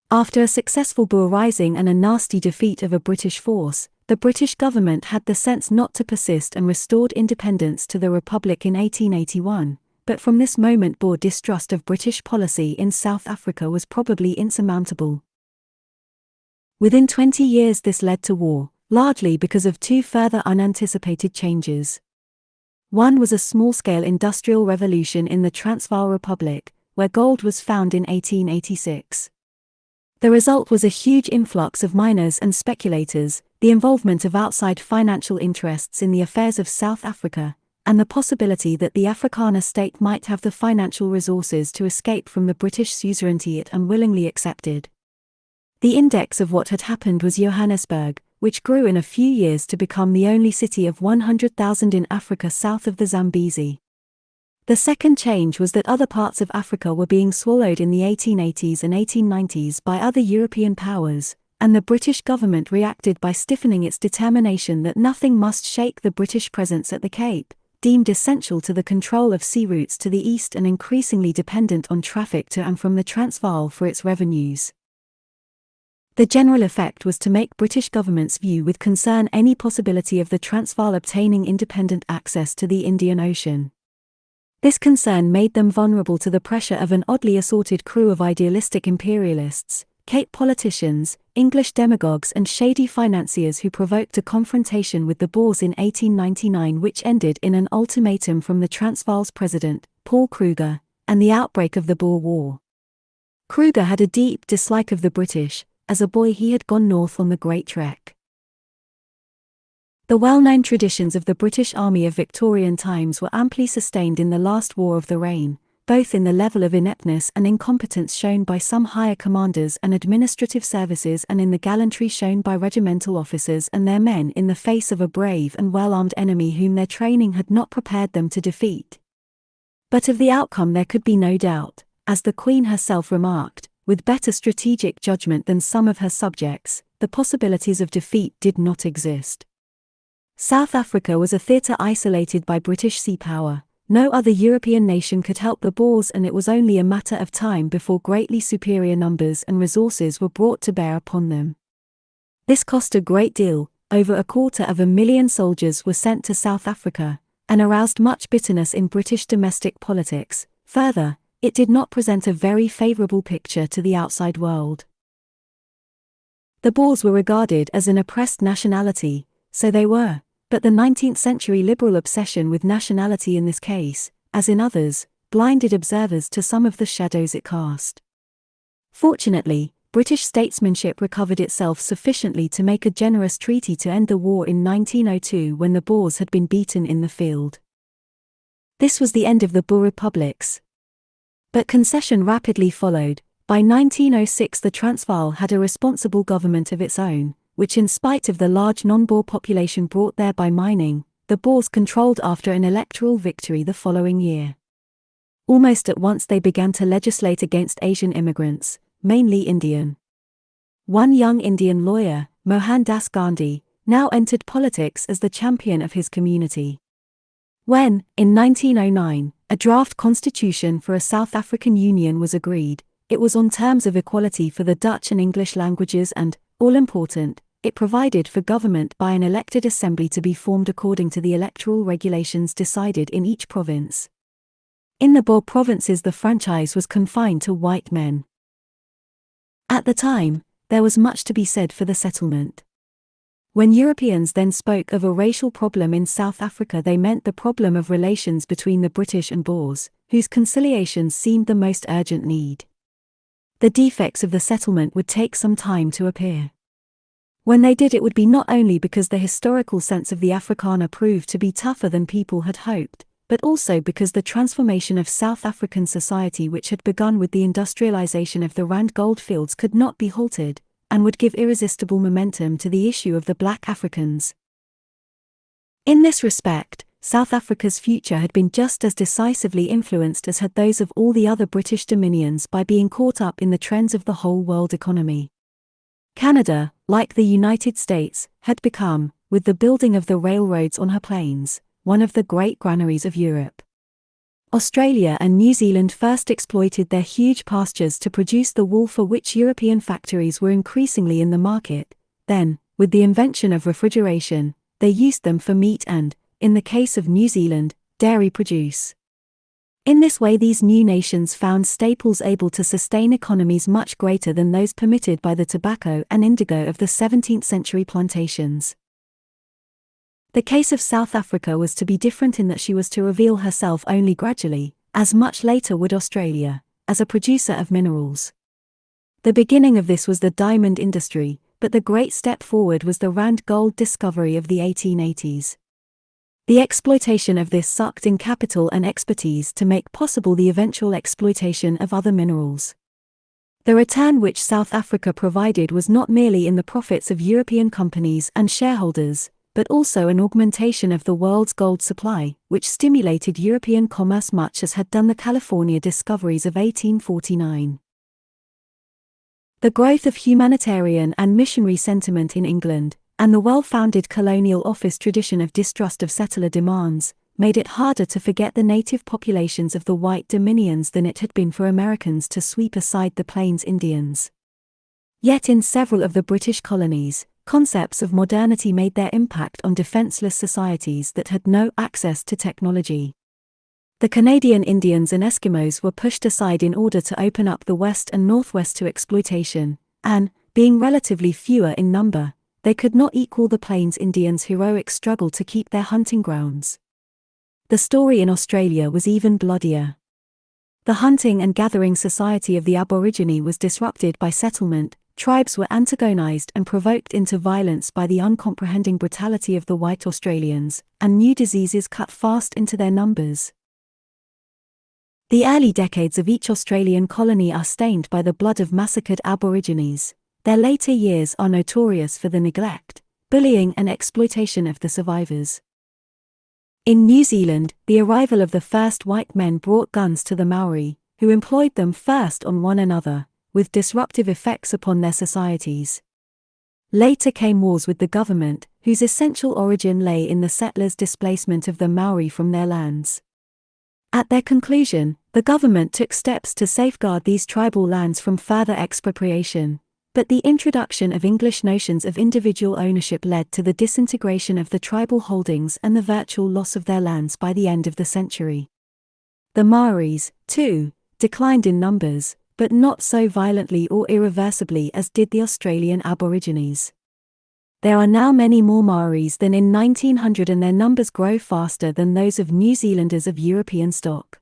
After a successful Boer rising and a nasty defeat of a British force, the British government had the sense not to persist and restored independence to the Republic in 1881, but from this moment Boer distrust of British policy in South Africa was probably insurmountable. Within 20 years this led to war, largely because of two further unanticipated changes. One was a small-scale industrial revolution in the Transvaal Republic, where gold was found in 1886. The result was a huge influx of miners and speculators, the involvement of outside financial interests in the affairs of South Africa, and the possibility that the Afrikaner state might have the financial resources to escape from the British suzerainty it unwillingly accepted. The index of what had happened was Johannesburg, which grew in a few years to become the only city of 100,000 in Africa south of the Zambezi. The second change was that other parts of Africa were being swallowed in the 1880s and 1890s by other European powers, and the British government reacted by stiffening its determination that nothing must shake the British presence at the Cape, deemed essential to the control of sea routes to the east and increasingly dependent on traffic to and from the Transvaal for its revenues. The general effect was to make British governments view with concern any possibility of the Transvaal obtaining independent access to the Indian Ocean. This concern made them vulnerable to the pressure of an oddly assorted crew of idealistic imperialists, Cape politicians, English demagogues and shady financiers who provoked a confrontation with the Boers in 1899 which ended in an ultimatum from the Transvaal's president, Paul Kruger, and the outbreak of the Boer War. Kruger had a deep dislike of the British. As a boy he had gone north on the Great Trek. The well-known traditions of the British Army of Victorian times were amply sustained in the last War of the Rhine, both in the level of ineptness and incompetence shown by some higher commanders and administrative services and in the gallantry shown by regimental officers and their men in the face of a brave and well-armed enemy whom their training had not prepared them to defeat. But of the outcome there could be no doubt, as the Queen herself remarked, with better strategic judgment than some of her subjects, the possibilities of defeat did not exist. South Africa was a theatre isolated by British sea power. No other European nation could help the Boers and it was only a matter of time before greatly superior numbers and resources were brought to bear upon them. This cost a great deal. Over 250,000 soldiers were sent to South Africa, and aroused much bitterness in British domestic politics. Further, it did not present a very favourable picture to the outside world. The Boers were regarded as an oppressed nationality, so they were, but the 19th century liberal obsession with nationality in this case, as in others, blinded observers to some of the shadows it cast. Fortunately, British statesmanship recovered itself sufficiently to make a generous treaty to end the war in 1902 when the Boers had been beaten in the field. This was the end of the Boer republics. But concession rapidly followed. By 1906 the Transvaal had a responsible government of its own, which in spite of the large non-Boer population brought there by mining, the Boers controlled after an electoral victory the following year. Almost at once they began to legislate against Asian immigrants, mainly Indian. One young Indian lawyer, Mohandas Gandhi, now entered politics as the champion of his community. When, in 1909, a draft constitution for a South African Union was agreed, it was on terms of equality for the Dutch and English languages and, all important, it provided for government by an elected assembly to be formed according to the electoral regulations decided in each province. In the Boer provinces the franchise was confined to white men. At the time, there was much to be said for the settlement. When Europeans then spoke of a racial problem in South Africa, they meant the problem of relations between the British and Boers, whose conciliation seemed the most urgent need. The defects of the settlement would take some time to appear. When they did, it would be not only because the historical sense of the Afrikaner proved to be tougher than people had hoped, but also because the transformation of South African society, which had begun with the industrialization of the Rand goldfields, could not be halted, and would give irresistible momentum to the issue of the black Africans. In this respect, South Africa's future had been just as decisively influenced as had those of all the other British dominions by being caught up in the trends of the whole world economy. Canada, like the United States, had become, with the building of the railroads on her plains, one of the great granaries of Europe. Australia and New Zealand first exploited their huge pastures to produce the wool for which European factories were increasingly in the market. Then, with the invention of refrigeration, they used them for meat and, in the case of New Zealand, dairy produce. In this way, these new nations found staples able to sustain economies much greater than those permitted by the tobacco and indigo of the 17th century plantations. The case of South Africa was to be different in that she was to reveal herself only gradually, as much later would Australia, as a producer of minerals. The beginning of this was the diamond industry, but the great step forward was the Rand gold discovery of the 1880s. The exploitation of this sucked in capital and expertise to make possible the eventual exploitation of other minerals. The return which South Africa provided was not merely in the profits of European companies and shareholders, but also an augmentation of the world's gold supply, which stimulated European commerce much as had done the California discoveries of 1849. The growth of humanitarian and missionary sentiment in England, and the well-founded colonial office tradition of distrust of settler demands, made it harder to forget the native populations of the white dominions than it had been for Americans to sweep aside the Plains Indians. Yet in several of the British colonies, concepts of modernity made their impact on defenseless societies that had no access to technology. The Canadian Indians and Eskimos were pushed aside in order to open up the West and Northwest to exploitation, and, being relatively fewer in number, they could not equal the Plains Indians' heroic struggle to keep their hunting grounds. The story in Australia was even bloodier. The hunting and gathering society of the Aborigine was disrupted by settlement. Tribes were antagonized and provoked into violence by the uncomprehending brutality of the white Australians, and new diseases cut fast into their numbers. The early decades of each Australian colony are stained by the blood of massacred Aborigines. Their later years are notorious for the neglect, bullying and exploitation of the survivors. In New Zealand, the arrival of the first white men brought guns to the Maori, who employed them first on one another, with disruptive effects upon their societies. Later came wars with the government, whose essential origin lay in the settlers' displacement of the Maori from their lands. At their conclusion, the government took steps to safeguard these tribal lands from further expropriation, but the introduction of English notions of individual ownership led to the disintegration of the tribal holdings and the virtual loss of their lands by the end of the century. The Maoris, too, declined in numbers, but not so violently or irreversibly as did the Australian Aborigines. There are now many more Maoris than in 1900, and their numbers grow faster than those of New Zealanders of European stock.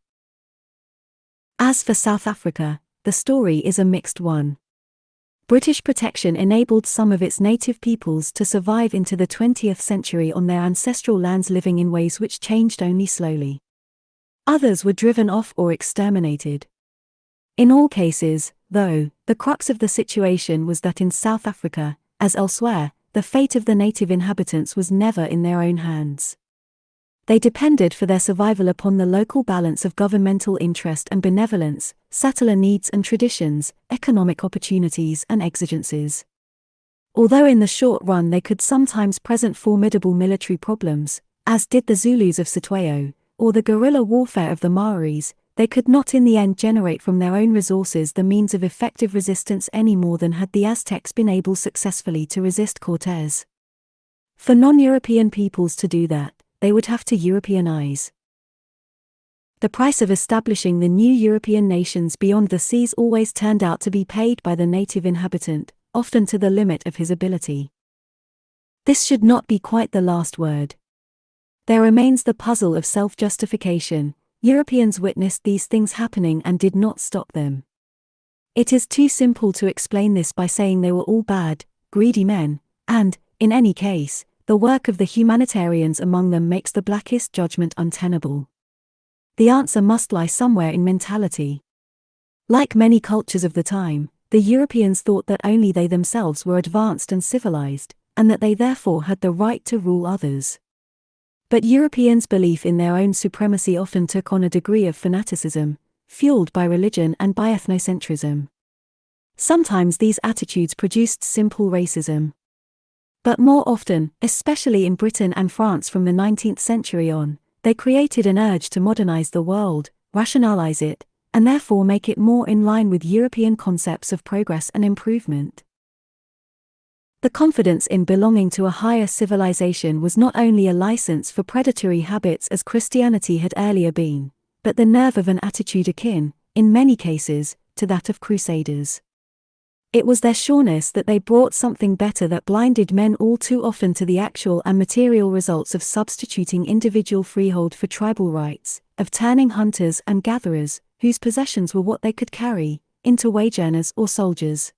As for South Africa, the story is a mixed one. British protection enabled some of its native peoples to survive into the 20th century on their ancestral lands, living in ways which changed only slowly. Others were driven off or exterminated. In all cases, though, the crux of the situation was that in South Africa, as elsewhere, the fate of the native inhabitants was never in their own hands. They depended for their survival upon the local balance of governmental interest and benevolence, settler needs and traditions, economic opportunities and exigencies. Although in the short run they could sometimes present formidable military problems, as did the Zulus of Cetwayo, or the guerrilla warfare of the Maoris, they could not in the end generate from their own resources the means of effective resistance any more than had the Aztecs been able successfully to resist Cortés. For non-European peoples to do that, they would have to Europeanize. The price of establishing the new European nations beyond the seas always turned out to be paid by the native inhabitant, often to the limit of his ability. This should not be quite the last word. There remains the puzzle of self-justification. Europeans witnessed these things happening and did not stop them. It is too simple to explain this by saying they were all bad, greedy men, and, in any case, the work of the humanitarians among them makes the blackest judgment untenable. The answer must lie somewhere in mentality. Like many cultures of the time, the Europeans thought that only they themselves were advanced and civilized, and that they therefore had the right to rule others. But Europeans' belief in their own supremacy often took on a degree of fanaticism, fueled by religion and by ethnocentrism. Sometimes these attitudes produced simple racism. But more often, especially in Britain and France from the 19th century on, they created an urge to modernize the world, rationalize it, and therefore make it more in line with European concepts of progress and improvement. The confidence in belonging to a higher civilization was not only a license for predatory habits as Christianity had earlier been, but the nerve of an attitude akin, in many cases, to that of crusaders. It was their sureness that they brought something better that blinded men all too often to the actual and material results of substituting individual freehold for tribal rights, of turning hunters and gatherers, whose possessions were what they could carry, into wage earners or soldiers.